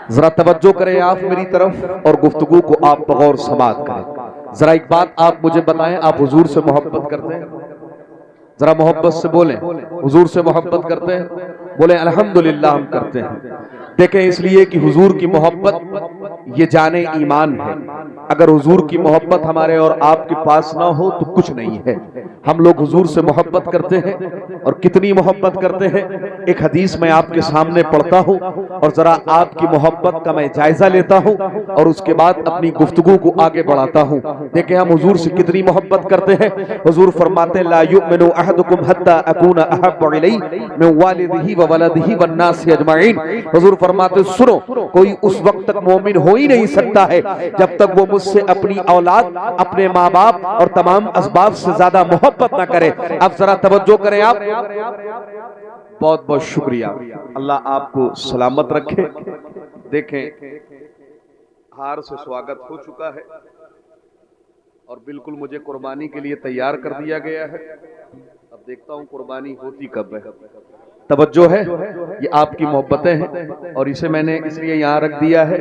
ذرا توجہ کریں آپ میری طرف اور گفتگو کو آپ بغور سماعت کریں۔ ذرا ایک بات آپ مجھے بتائیں، آپ حضور سے محبت کرتے ہیں؟ ذرا محبت سے بولیں، حضور سے محبت کرتے ہیں؟ بولیں الحمدللہ ہم کرتے ہیں۔ دیکھیں اس لیے کہ حضور کی محبت یہ جان ایمان ہے۔ اگر حضور کی محبت ہمارے اور آپ کے پاس نہ ہو تو کچھ نہیں ہے۔ ہم لوگ حضور سے محبت کرتے ہیں، اور کتنی محبت کرتے ہیں۔ ایک حدیث میں آپ کے سامنے پڑھتا ہوں اور ذرا آپ کی محبت کا میں جائزہ لیتا ہوں اور اس کے بعد اپنی گفتگو کو آگے بڑھاتا ہوں۔ دیکھیں ہم حضور سے کتنی محبت کرتے ہیں۔ حضور فرماتے ہیں لا یؤمن احدکم حتی اکون احب الیہ من والدہ وولدہ والناس اجمعین۔ حضور فرماتے ہیں سنو، کوئی اس وقت تک مومن ہو ہی نہیں سکتا ہے جب تک وہ مجھ سے اپنی اولاد، اپنے ماں باپ اور تمام اسباب سے زیادہ محبت نہ کرے۔ اب ذرا توجہ کریں آپ۔ بہت بہت شکریہ، اللہ آپ کو سلامت رکھے۔ دیکھیں ہار سے سواگت ہو چکا ہے اور بالکل مجھے قربانی کے لیے تیار کر دیا گیا ہے۔ اب دیکھتا ہوں قربانی ہوتی کب ہے۔ توجہ ہے، یہ آپ کی محبتیں ہیں اور اسے میں نے اس لیے یہاں رکھ دیا ہے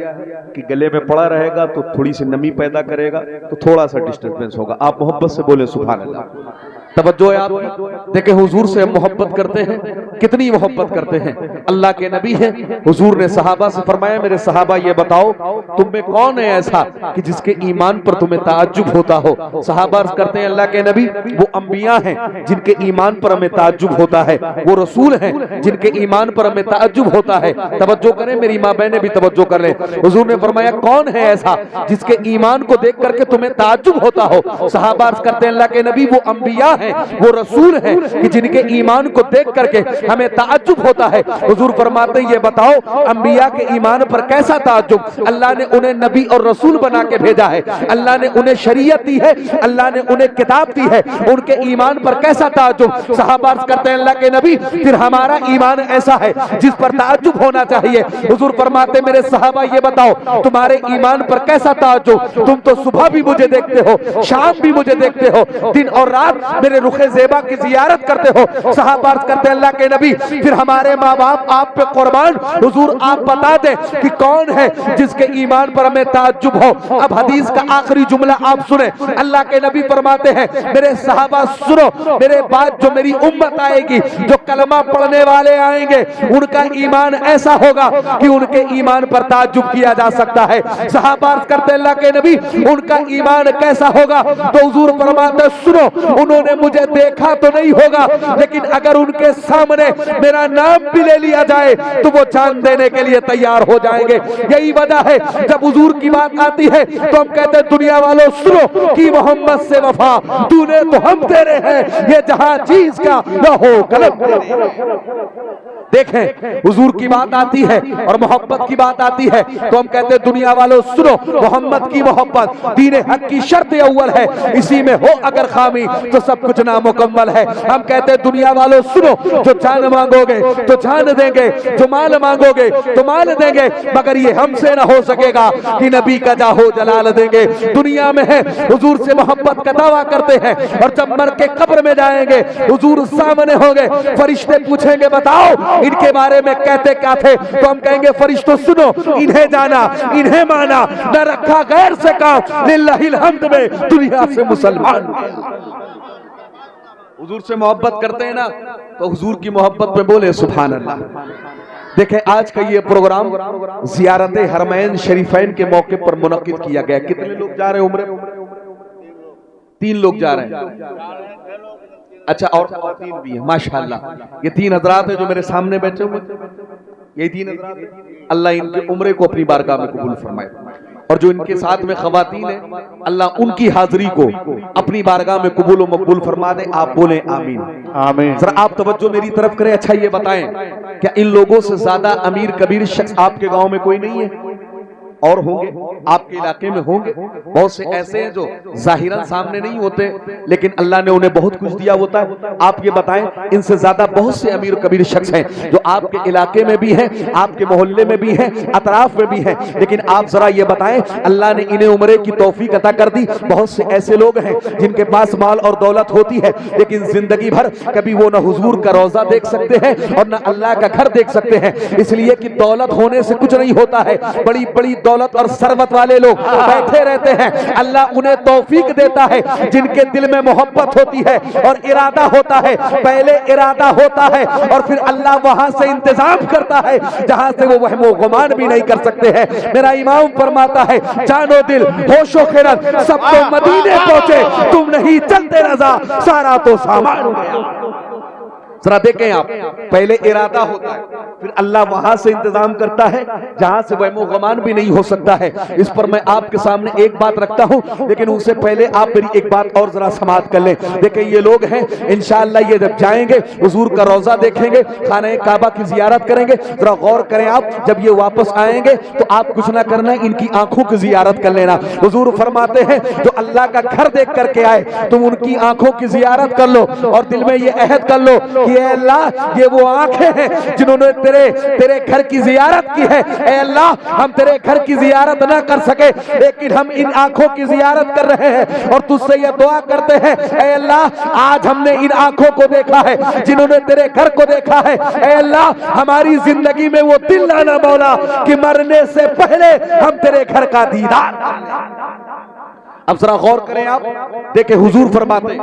کہ گلے میں پڑا رہے گا تو تھوڑی سی نمی پیدا کرے گا تو تھوڑا سا ڈسٹربنس ہوگا۔ آپ محبت سے بولیں سبحان اللہ۔ توجہ ہے آپ کی۔ دیکھیں حضور سے ہم محبت کرتے ہیں، کتنی محبت کرتے ہیں۔ اللہ کے نبی ہیں، حضور نے صحابہ سے فرمایا میرے صحابہ یہ بتاؤ تم میں کون ہے ایسا کہ جس کے ایمان پر تمہیں تعجب ہوتا ہو۔ صحابہ عرض کرتے ہیں اللہ کے نبی وہ انبیاء ہیں جن کے ایمان پر ہمیں تعجب ہوتا ہے، وہ رسول ہیں جن کے ایمان پر ہمیں تعجب ہوتا ہے۔ توجہ کریں، میری ماں بہنیں بھی توجہ کر لیں۔ حضور نے فرمایا کون ہے ایسا جس کے ایمان کو دیکھ کر کے تمہیں تعجب ہوتا ہو۔ صحابہ عرض کرتے ہیں اللہ کے نبی وہ انبیاء ہیں، وہ رسول ہیں کہ جن کے ایمان کو دیکھ کر کے ہمیں تعجب ہوتا ہے۔ حضور فرماتے ہیں یہ بتاؤ انبیاء کے ایمان پر کیسا تعجب؟ اللہ نے انہیں نبی اور رسول بنا کے بھیجا ہے، اللہ نے انہیں شریعت دی ہے، اللہ نے انہیں کتاب دی ہے، ان کے ایمان پر کیسا تعجب؟ صحابہ عرض کرتے ہیں اللہ کے نبی پھر ہمارا ایمان ایسا ہے جس پر تعجب ہونا چاہیے۔ حضور فرماتے ہیں میرے صحابہ یہ بتاؤ تمہارے ایمان پر کیسا تعجب؟ تم تو صبح بھی مجھے دیکھتے ہو، شام بھی مجھے دیکھتے ہو، دن اور رات میرے رخ زیبا کی زیارت کرتے ہو۔ صحابہ عرض کرتے ہیں اللہ کے نبی پھر ہمارے ماں باپ آپ پہ قربان، حضور آپ بتا دیں کہ کون ہے جس کے ایمان پر ہمیں تعجب ہو۔ اب حدیث کا آخری جملہ آپ سنیں، اللہ کے نبی فرماتے ہیں میرے صحابہ سنو، میرے بعد جو میری امت آئے گی، جو کلمہ پڑھنے والے آئیں گے، ان کا ایمان ایسا ہوگا کہ ان کے ایمان پر تعجب کیا جا سکتا ہے۔ صحابہ عرض کرتے ہیں اللہ کے نبی ان کا ایمان کیسا ہوگا؟ تو حضور فرماتے ہیں سنو، انہوں نے مجھے دیکھا تو نہیں ہوگا لیکن اگر ان کے سامنے میرا نام بھی لے لیا جائے تو وہ جان دینے کے لیے تیار ہو جائیں گے۔ یہی وجہ ہے جب حضور کی بات آتی ہے تو ہم کہتے ہیں دنیا والوں سنو کہ محمد سے وفا تو نے تو ہم تیرے ہیں، یہ جہاں چیز کا لہو قلم تیرے۔ دیکھیں حضور کی بات آتی ہے اور محبت کی بات آتی ہے تو ہم کہتے ہیں دنیا والوں سنو محمد کی محبت دین حق کی شرط اول ہے، اسی میں ہو اگر خامی تو سب کچھ نامکمل ہے۔ ہم کہتے ہیں دنیا والوں سنو جو جان مانگو گے تو جان دیں گے، جو مال مانگو گے تو مال دیں گے، مگر یہ ہم سے نہ ہو سکے گا کہ نبی کا جاہو جلال دیں گے۔ دنیا میں ہے حضور سے محبت کا دعویٰ کرتے ہیں اور جب مر کے قبر میں جائیں گے حضور سامنے ہوں گے، فرشتے پوچھیں گے بتاؤ ان کے بارے میں کہتے کیا تھے؟ تو ہم کہیں گے فرشتوں سنو انہیں جانا، انہیں مانا، نہ رکھا غیر سے کام، للہ الحمد میں دنیا سے مسلمان۔ حضور سے محبت کرتے ہیں نا تو حضور کی محبت میں بولے سبحان اللہ۔ دیکھیں آج کا یہ پروگرام زیارت حرمین شریفین کے موقع پر منعقد کیا گیا۔ کتنے لوگ جا رہے ہیں عمرے؟ 3 لوگ جا رہے ہیں۔ اچھا اور خواتین بھی ہیں ماشاءاللہ۔ یہ 3 حضرات ہیں جو میرے سامنے بیٹھے ہوئے، یہی 3 حضرات ہیں۔ اللہ ان کے عمرے کو اپنی بارگاہ میں قبول فرمائے، اور جو ان کے ساتھ میں خواتین ہیں اللہ ان کی حاضری کو اپنی بارگاہ میں قبول و مقبول فرما دے۔ آپ بولیں آمین آمین۔ ذرا آپ توجہ میری طرف کریں۔ اچھا یہ بتائیں کیا ان لوگوں سے زیادہ امیر کبیر شخص آپ کے گاؤں میں کوئی نہیں ہے؟ اور ہوں گے آپ کے علاقے میں، ہوں گے بہت سے ایسے ہیں جو ظاہراً سامنے نہیں ہوتے لیکن اللہ نے انہیں بہت کچھ دیا ہوتا ہے۔ آپ یہ بتائیں ان سے زیادہ بہت سے امیر و کبیر شخص ہیں جو آپ کے علاقے میں بھی ہیں، آپ کے محلے میں بھی ہیں، اطراف میں بھی ہیں، لیکن آپ ذرا یہ بتائیں اللہ نے انہیں عمرے کی توفیق عطا کر دی۔ بہت سے ایسے لوگ ہیں جن کے پاس مال اور دولت ہوتی ہے لیکن زندگی بھر کبھی وہ نہ حضور کا روضہ دیکھ سکتے ہیں اور نہ اللہ کا گھر دیکھ سکتے ہیں، اس لیے کہ دولت ہونے سے کچھ نہیں ہوتا ہے۔ بڑی بڑی دولت اور ثروت والے لوگ بیٹھے رہتے ہیں، اللہ انہیں توفیق دیتا ہے جن کے دل میں محبت ہوتی ہے اور ارادہ ہوتا ہے۔ پہلے ارادہ ہوتا ہے اور پھر اللہ وہاں سے انتظام کرتا ہے جہاں سے وہ وہم و گمان بھی نہیں کر سکتے ہیں۔ میرا امام فرماتا ہے جان و دل ہوش و خرد سب تو مدینے پہنچے، تم نہیں چلتے رضا سارا تو سامان ہو گیا۔ ذرا دیکھیں آپ، پہلے ارادہ ہوتا ہے پھر اللہ وہاں سے انتظام کرتا ہے جہاں سے وہم و گمان بھی نہیں ہو سکتا ہے۔ اس پر میں آپ کے سامنے ایک بات رکھتا ہوں لیکن ان سے پہلے آپ میری ایک بات اور ذرا سماعت کر لیں۔ دیکھیں یہ لوگ ہیں انشاءاللہ یہ جب جائیں گے حضور کا روضہ دیکھیں گے، خانہ کعبہ کی زیارت کریں گے، ذرا غور کریں آپ جب یہ واپس آئیں گے تو آپ کچھ نہ کرنا ان کی آنکھوں کی زیارت کر لینا۔ حضور فرماتے ہیں جو اللہ کا گھر دیکھ کر کے آئے تم ان کی آنکھوں کی زیارت کر لو اور دل میں یہ عہد کر لو کہ اے اللہ یہ وہ آنکھیں ہیں جنہوں نے تیرے گھر کی زیارت کی ہے، اے اللہ ہم تیرے گھر کی زیارت نہ کر سکے لیکن ہم ان آنکھوں کی زیارت کر رہے ہیں اور تجھ سے یہ دعا کرتے ہیں اے اللہ آج ہم نے ان آنکھوں کو دیکھا ہے جنہوں نے تیرے گھر کو دیکھا ہے، اے اللہ ہماری زندگی میں وہ دل لانا مولا کہ مرنے سے پہلے ہم تیرے گھر کا دیدار۔ اب ذرا غور کریں آپ، دیکھیں حضور فرماتے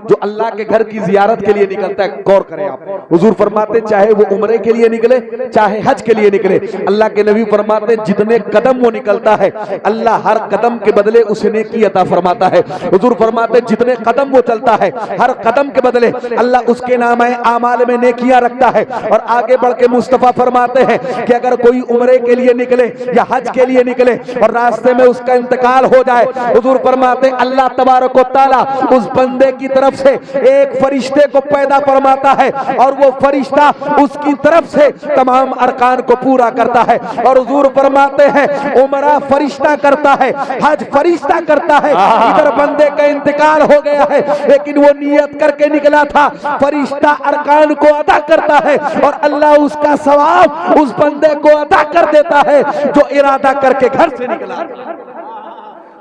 جو اللہ کے گھر کی زیارت کے لیے نکلتا ہے، غور کریں آپ، حضور فرماتے چاہے وہ عمرے کے لیے نکلے چاہے حج کے لیے نکلے، اللہ کے نبی فرماتے جتنے قدم وہ نکلتا ہے اللہ ہر قدم کے بدلے اسے نیکی عطا فرماتا ہے۔ حضور فرماتے جتنے قدم وہ چلتا ہے ہر قدم کے بدلے اللہ اس کے نامہ اعمال میں نیکیاں رکھتا ہے۔ اور آگے بڑھ کے مصطفیٰ فرماتے ہیں کہ اگر کوئی عمرے کے لیے نکلے یا حج کے لیے نکلے اور راستے میں اس کا انتقال ہو جائے، حضور فرماتے اللہ تبارک و تعالی اس بندے کی طرف سے ایک فرشتے کو پیدا فرماتا ہے اور وہ فرشتہ اس کی طرف سے تمام ارکان کو پورا کرتا ہے۔ اور حضور فرماتے ہیں عمرہ فرشتہ کرتا ہے، حج فرشتہ کرتا ہے، ادھر بندے کا انتقال ہو گیا ہے لیکن وہ نیت کر کے نکلا تھا، فرشتہ ارکان کو ادا کرتا ہے اور اللہ اس کا ثواب اس بندے کو ادا کر دیتا ہے جو ارادہ کر کے گھر سے نکلا۔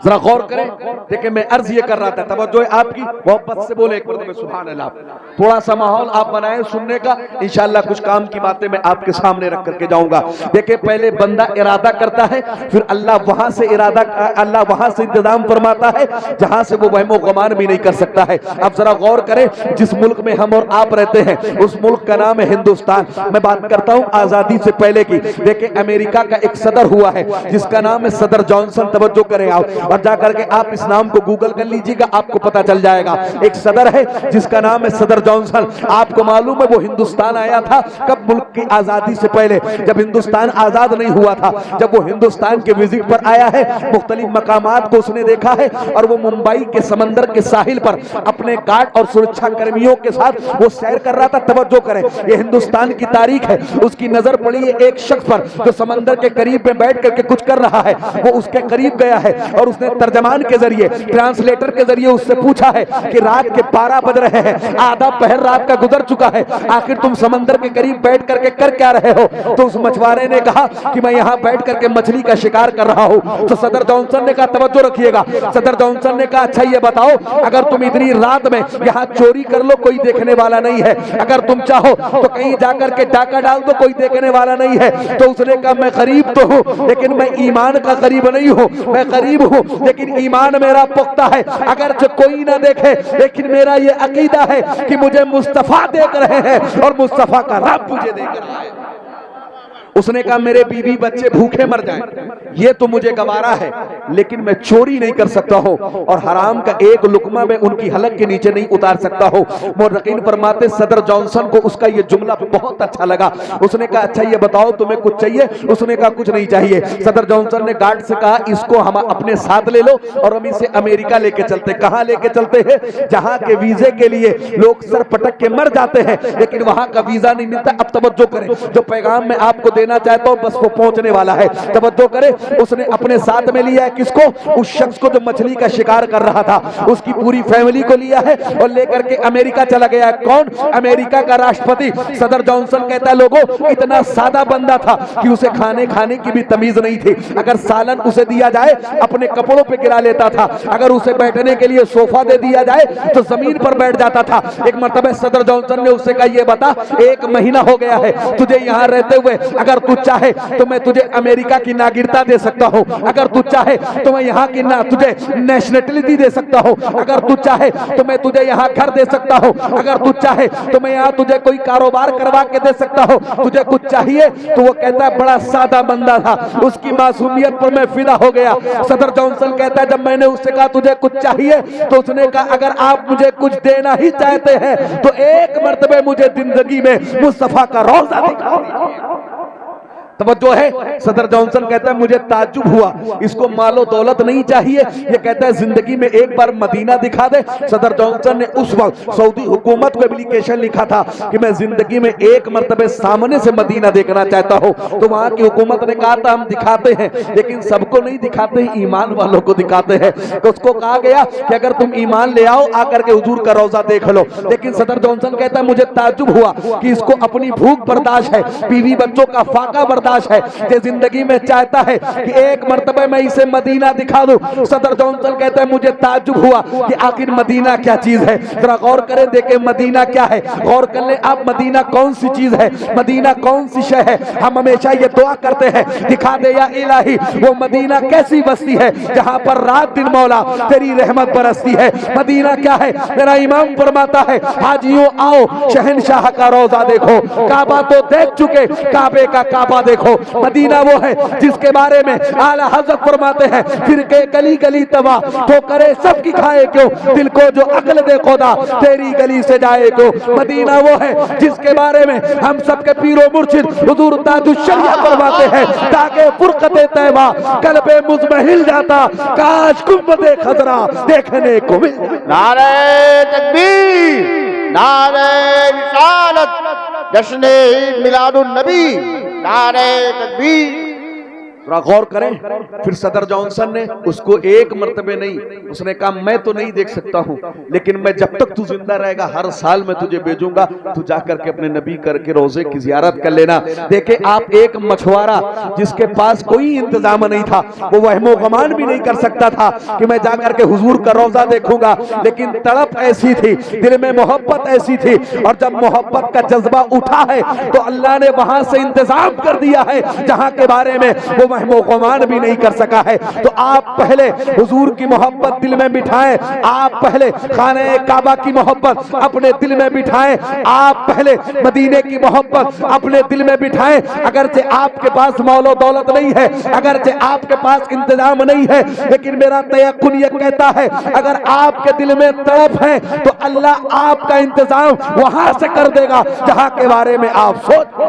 ذرا غور کریں، دیکھیں میں عرض یہ کر رہا تھا، توجہ ہے آپ کی، محبت سے بولے ایک مرتبہ سبحان اللہ، تھوڑا سا ماحول آپ بنائیں سننے کا، انشاءاللہ کچھ کام کی باتیں میں آپ کے سامنے رکھ کر کے جاؤں گا۔ دیکھیں پہلے بندہ ارادہ کرتا ہے پھر اللہ وہاں سے انتظام فرماتا ہے جہاں سے وہ وہم و گمان بھی نہیں کر سکتا ہے۔ اب ذرا غور کریں جس ملک میں ہم اور آپ رہتے ہیں اس ملک کا نام ہے ہندوستان۔ میں بات کرتا ہوں آزادی سے پہلے کی۔ دیکھیں امریکہ کا ایک صدر ہوا ہے جس کا نام ہے صدر جانسن، توجہ کریں آپ اور جا کر کے آپ اس نام کو گوگل کر لیجئے گا، آپ کو پتا چل جائے گا۔ ایک صدر ہے جس کا نام ہے صدر جانسن، آپ کو معلوم ہے وہ ہندوستان آیا تھا کب؟ ملک کی آزادی سے پہلے، جب ہندوستان آزاد نہیں ہوا تھا، جب وہ ہندوستان کے وزٹ پر آیا ہے، مختلف مقامات کو اس نے دیکھا ہے اور وہ ممبئی کے سمندر کے ساحل پر اپنے گارڈ اور سرکشا کرمیوں کے ساتھ وہ سیر کر رہا تھا۔ توجہ کریں یہ ہندوستان کی تاریخ ہے۔ اس کی نظر پڑی ہے ایک شخص پر جو سمندر کے قریب میں بیٹھ کر کے کچھ کر رہا ہے، وہ اس کے قریب گیا ہے اور اس نے ترجمان کے ذریعے ٹرانسلیٹر کے ذریعے اس سے پوچھا ہے کہ رات کے 12 بج رہے ہیں، آدھا پہر رات کا گزر چکا ہے، آخر تم سمندر کے قریب بیٹھ کر کے کر کیا رہے ہو؟ تو اس مچھوارے نے کہا کہ میں یہاں بیٹھ کر کے مچھلی کا شکار کر رہا ہوں۔ تو صدر جانسن نے کہا توجہ رکھیے گا، صدر جانسن نے کہا اچھا یہ بتاؤ اگر تم اتنی رات میں یہاں چوری کر لو کوئی دیکھنے والا نہیں ہے، اگر تم چاہو تو کہیں جا کر کے ڈاکہ ڈال دو کوئی دیکھنے والا نہیں ہے۔ تو اس نے کہا میں غریب تو ہوں لیکن میں ایمان کا غریب نہیں ہوں، میں غریب ہوں لیکن ایمان میرا پختہ ہے، اگرچہ کوئی نہ دیکھے لیکن میرا یہ عقیدہ ہے کہ مجھے مصطفیٰ دیکھ رہے ہیں اور مصطفیٰ کا رب مجھے دیکھ رہا ہے۔ اس نے کہا میرے بیوی بچے بھوکے مر جائیں یہ تو مجھے گوارا ہے لیکن میں چوری نہیں کر سکتا ہوں اور حرام کا ایک لقمہ میں ان کی حلق کے نیچے نہیں اتار سکتا ہوں۔ مورخین فرماتے صدر جانسن کو اس کا یہ جملہ بہت اچھا لگا۔ اس نے کہا اچھا یہ بتاؤ تمہیں کچھ چاہیے؟ اس نے کہا کچھ نہیں چاہیے۔ صدر جانسن نے گارڈ سے کہا اس کو ہم اپنے ساتھ لے لو اور ہم اسے امریکہ لے کے چلتے۔ کہاں لے کے چلتے ہیں؟ جہاں کے ویزے کے لیے لوگ سر پٹک کے مر جاتے ہیں لیکن وہاں کا ویزا نہیں ملتا۔ اب توجہ کریں جو پیغام میں آپ کو دینا چاہتا ہوں بس وہ پہنچنے والا ہے. توجہ کرے, اس نے اپنے ساتھ میں لیا ہے کس کو؟ اس شخص کو جو مچھلی کا شکار کر رہا تھا, اس کی پوری فیملی کو لیا ہے اور لے کر کے امریکہ چلا گیا ہے. کون؟ امریکہ کا راشٹرپتی صدر جانسن. کہتا ہے لوگوں اتنا سادہ بندہ تھا کہ اسے کھانے کی بھی تمیز نہیں تھی. اگر سالن اسے دیا جائے اپنے کپڑوں پہ گرا لیتا تھا, اگر اسے بیٹھنے کے لیے صوفہ دے دیا جائے تو زمین پر بیٹھ جاتا تھا. ایک مرتبہ صدر جانسن نے اسے کہا, یہ بتا 1 مہینہ ہو گیا ہے تجھے یہاں رہتے ہوئے, اگر تو چاہے تو میں تجھے امریکہ کی ناگرتا دے سکتا ہوں, اگر تو چاہے تو میں یہاں کی تجھے نیشنلٹی دے سکتا ہوں, اگر تو چاہے تو میں تجھے یہاں گھر دے سکتا ہوں, اگر تو چاہے تو میں یہاں تجھے کوئی کاروبار کروا کے دے سکتا ہوں, تجھے کچھ چاہیے؟ تو وہ کہتا ہے بڑا سادہ بندہ تھا, اس کی معصومیت پر میں فدا ہو گیا. صدر جانسن کہتا ہے جب میں نے اس سے کہا تجھے کچھ چاہیے تو اس نے کہا اگر آپ مجھے کچھ دینا ہی چاہتے ہیں تو ایک مرتبہ مجھے زندگی میں مصطفیٰ کا روضہ دکھا دیجیے. توجہ ہے, صدر جانسن کہتا ہے مجھے تعجب ہوا, اس کو مال و دولت نہیں چاہیے, یہ کہتا ہے زندگی میں ایک بار مدینہ دکھا دے. صدر جانسن نے اس وقت سعودی حکومت کو اپلیکیشن لکھا تھا کہ میں زندگی میں ایک مرتبہ سامنے سے مدینہ دیکھنا چاہتا ہوں. تو وہاں کی حکومت نے کہا تھا ہم دکھاتے ہیں لیکن سب کو نہیں دکھاتے ہیں, ایمان والوں کو دکھاتے ہیں. تو اس کو کہا گیا کہ اگر تم ایمان لے آؤ آ کر کے حضور کا روضہ دیکھ لو. لیکن صدر جانسن کہتا ہے مجھے تعجب ہوا کہ اس کو اپنی بھوک برداشت ہے, بیوی بچوں کا فاقہ برداشت ہے, کہ زندگی میں چاہتا ہے کہ ایک مرتبہ میں اسے مدینہ دکھا دوں. صدر جانسن کہتا ہے مجھے تعجب ہوا کہ آخر مدینہ کیا چیز ہے. ذرا غور کریں دیکھیں مدینہ کیا ہے, غور کر لیں آپ مدینہ کون سی چیز ہے, مدینہ کون سی شے ہے. ہم ہمیشہ یہ دعا کرتے ہیں دکھا دے یا الہی وہ مدینہ کیسی بستی ہے جہاں پر رات دن مولا تیری رحمت برستی ہے. مدینہ کیا ہے؟ میرا امام فرماتا ہے حاجیوں آؤ شہنشاہ کا روضہ دیکھو, کعبہ تو دیکھ چکے, کعبے کا کعبہ دیکھو. مدینہ وہ ہے جس کے بارے میں اعلیٰ حضرت فرماتے ہیں پھر کے گلی گلی تباہ تو کرے سب کی کھائے کیوں, دل کو جو عقل دے خدا تیری گلی سے جائے کیوں. مدینہ وہ ہے جس کے بارے میں ہم سب کے پیر و مرشد حضور تاج الشریعہ فرماتے ہیں تاکہ فرقت طیبہ قلب مضمحل جاتا کاش گنبد خضرا دیکھنے کو مل. نعرہ تکبیر, نعرہ رسالت, جشن میلاد النبی, نعرہ تکبیر. غور کریں پھر صدر جانسن نے اس کو ایک مرتبہ نہیں, اس نے کہا میں تو نہیں دیکھ سکتا ہوں لیکن میں جب تک تو زندہ رہے گا ہر سال میں تجھے بھیجوں گا, تو جا کر کے اپنے نبی کر کے روزے کی زیارت کر لینا. دیکھیں آپ ایک مچھوارا جس کے پاس کوئی انتظام نہیں تھا, وہ وہم و گمان بھی نہیں کر سکتا تھا کہ میں جا کر کے حضور کا روزہ دیکھوں گا, لیکن تڑپ ایسی تھی, دل میں محبت ایسی تھی, اور جب محبت کا جذبہ اٹھا ہے تو اللہ نے وہاں سے انتظام کر دیا ہے جہاں کے بارے میں وہ وہم و گمان بھی نہیں کر سکا ہے. تو آپ پہلے حضور کی محبت دل میں بٹھائیں, آپ پہلے خانہ کعبہ کی محبت اپنے دل میں بٹھائیں, آپ پہلے مدینے کی محبت اپنے دل میں بٹھائیں. اگرچہ آپ کے پاس مال و دولت نہیں ہے, اگرچہ آپ کے پاس انتظام نہیں ہے, لیکن میرا تیقن یہ کہتا ہے اگر آپ کے دل میں تڑپ ہے تو اللہ آپ کا انتظام وہاں سے کر دے گا جہاں کے بارے میں آپ سوچ.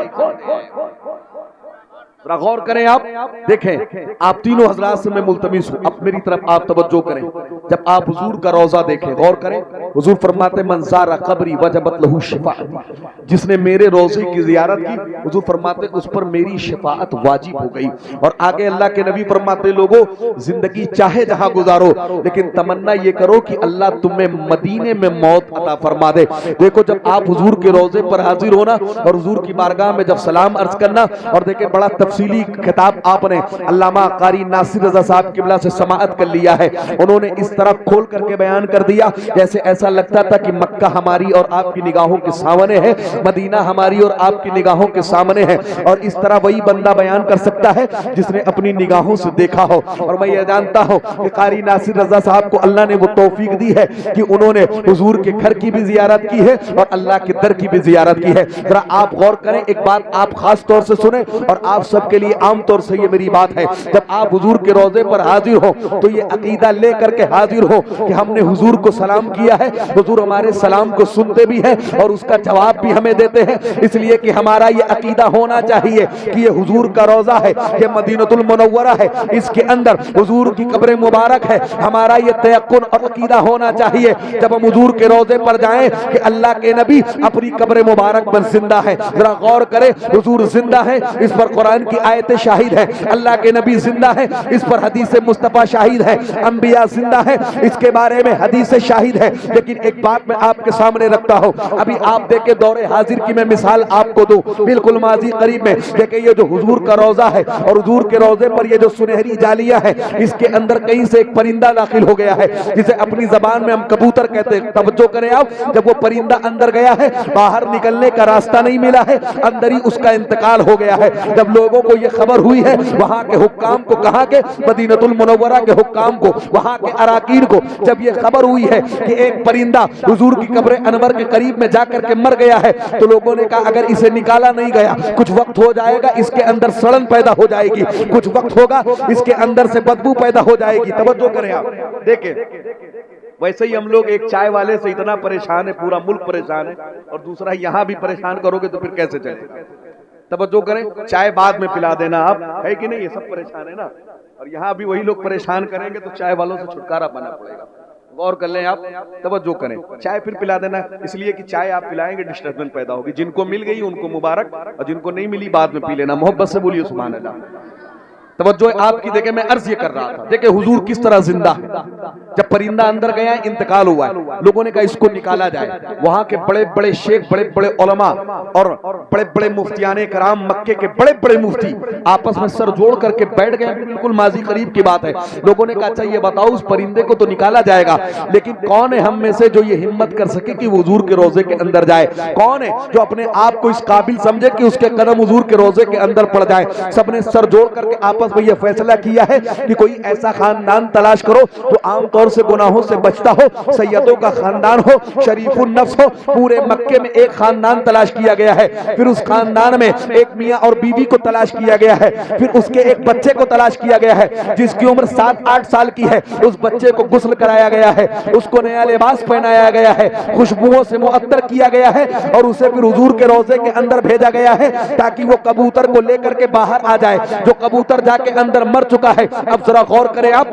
غور کریں آپ دیکھیں, آپ تینوں حضرات سے میں ملتمس ہوں اب میری طرف آپ توجہ کریں. جب آپ حضور کا روضہ دیکھیں غور کریں, حضور فرماتے من زار قبری وجبت لہو شفاعتی, جس نے میرے روضے کی زیارت کی حضور فرماتے اس پر میری شفاعت واجب ہو گئی. اور آگے اللہ کے نبی فرماتے لوگوں زندگی چاہے جہاں گزارو لیکن تمنا یہ کرو کہ اللہ تمہیں مدینے میں موت عطا فرما دے. دیکھو جب آپ حضور کے روضے پر حاضر ہونا اور حضور کی بارگاہ میں جب سلام عرض کرنا, اور دیکھیں بڑا تفصیلی خطاب آپ نے علامہ قاری ناصر رضا صاحب قبلہ سے سماعت کر لیا ہے. انہوں نے اس طرح کھول کر کے بیان کر دیا جیسے ایسا لگتا تھا کہ مکہ ہماری اور آپ کی نگاہوں کے سامنے ہے, مدینہ ہماری اور آپ کی نگاہوں کے سامنے ہے. اور اس طرح وہی بندہ بیان کر سکتا ہے جس نے اپنی نگاہوں سے دیکھا ہو. اور میں یہ جانتا ہوں کہ قاری ناصر رضا صاحب کو اللہ نے وہ توفیق دی ہے کہ انہوں نے حضور کے گھر کی بھی زیارت کی ہے اور اللہ کے در کی بھی زیارت کی ہے. ذرا آپ غور کریں, ایک بات آپ خاص طور سے سنیں اور آپ سب سب کے لیے عام طور سے یہ میری بات ہے، جب آپ حضور کے روضے پر حاضر ہو تو یہ عقیدہ لے کر کے حاضر ہو کہ ہم نے حضور کو سلام کیا ہے، حضور ہمارے سلام کو سنتے بھی ہیں اور اس کا جواب بھی ہمیں دیتے ہیں، اس لیے کہ ہمارا یہ عقیدہ ہونا چاہیے کہ یہ حضور کا روضہ ہے، یہ مدینہ المنورہ ہے، اس کے اندر حضور کی قبر مبارک ہے۔ ہمارا یہ تیقن اور عقیدہ ہونا چاہیے جب ہم حضور کے روضے پر جائیں کہ اللہ کے نبی اپنی قبر مبارک پر زندہ ہے۔ ذرا غور کریں، حضور زندہ ہے، اس پر قرآن کی آیتیں شاہد ہے، اللہ کے نبی زندہ ہے، اس پر حدیث مصطفیٰ شاہد ہے، انبیاء زندہ ہے، اس کے بارے میں حدیث شاہد ہے۔ لیکن ایک بات میں آپ کے سامنے رکھتا ہوں، ابھی آپ دیکھیں دور حاضر کی میں مثال آپ کو دوں، بالکل ماضی قریب میں دیکھیں یہ جو حضور کا روضہ ہے اور حضور کے روضے پر یہ جو سنہری جالیہ ہے، اس کے اندر کہیں سے ایک پرندہ داخل ہو گیا ہے جسے اپنی زبان میں ہم کبوتر کہتے ہیں۔ توجہ کریں آپ، جب وہ پرندہ اندر گیا ہے باہر نکلنے کا راستہ نہیں ملا ہے، اندر ہی اس کا انتقال ہو گیا ہے۔ جب لوگوں کو یہ خبر ہوئی ہے، وہاں کے حکام کو، کہاں کے مدینہ المنورہ کے حکام کو، وہاں کے اراکین کو جب یہ خبر ہوئی ہے کہ ایک پرندہ حضور کی قبر انور کے قریب میں جا کر کے مر گیا ہے، تو لوگوں نے کہا اگر اسے نکالا نہیں گیا کچھ وقت ہو جائے گا، اس کے اندر سڑن پیدا ہو جائے گی، کچھ وقت ہوگا اس کے اندر سے بدبو پیدا ہو جائے گی۔ توجہ کریں آپ، دیکھیں ویسے ہی ہم لوگ ایک چائے والے سے اتنا پریشان ہے، پورا ملک پریشان ہے، اور دوسرا یہاں بھی پریشان کرو گے تو پھر کیسے چلے گا؟ توجہ کریں، چائے بعد میں پلا دینا آپ، ہے کہ نہیں؟ یہ سب پریشان ہے نا، اور یہاں بھی وہی لوگ پریشان کریں گے تو چائے والوں سے چھٹکارا پانا پڑے گا۔ غور کر لیں آپ، توجہ کریں، چائے پھر پلا دینا، اس لیے کہ چائے آپ پلائیں گے ڈسٹربنس پیدا ہوگی۔ جن کو مل گئی ان کو مبارک، اور جن کو نہیں ملی بعد میں پی لینا۔ محبت سے بولیے سبحان اللہ۔ توجہ آپ کی دیکھیں، میں عرض یہ کر رہا تھا، دیکھیں حضور کس طرح زندہ ہے۔ جب پرندہ اندر گیا ہے، انتقال ہوا ہے، لوگوں نے کہا اس کو نکالا جائے۔ وہاں کے بڑے بڑے شیخ، بڑے بڑے علماء اور بڑے بڑے مفتیان کرام، مکے کے بڑے بڑے مفتی آپس میں سر جوڑ کر کے بیٹھ گئے، بالکل ماضی قریب کی بات ہے۔ لوگوں نے کہا اچھا یہ بتاؤ اس پرندے کو تو نکالا جائے گا، لیکن کون ہے ہم میں سے جو یہ ہمت کر سکے کہ وہ حضور کے روضے کے اندر جائے؟ کون ہے جو اپنے آپ کو اس قابل سمجھے کہ اس کے قدم حضور کے روضے کے اندر پڑ جائے؟ سب نے سر جوڑ کر کے آپس میں یہ فیصلہ کیا ہے کہ کوئی ایسا خاندان تلاش کرو جو عام طور سے گناہوں سے بچتا ہو، سیدوں کا خاندان ہو، شریف النفس ہو۔ پورے مکے میں ایک خاندان تلاش کیا گیا ہے، پھر اس خاندان میں ایک میاں اور بیوی کو تلاش کیا گیا ہے، پھر اس کے ایک بچے کو تلاش کیا گیا ہے جس کی عمر 7-8 سال کی ہے۔ اس بچے کو غسل کرایا گیا ہے، اس کو نیا لباس پہنایا گیا ہے، خوشبوؤں سے معطر کیا گیا ہے، اور اسے پھر حضور کے روضے کے اندر بھیجا گیا ہے تاکہ وہ کبوتر کو لے کر کے باہر آ جائے۔ جو کبوتر جا کے اندر مر چکا ہے۔ اب ذرا غور کریں آپ،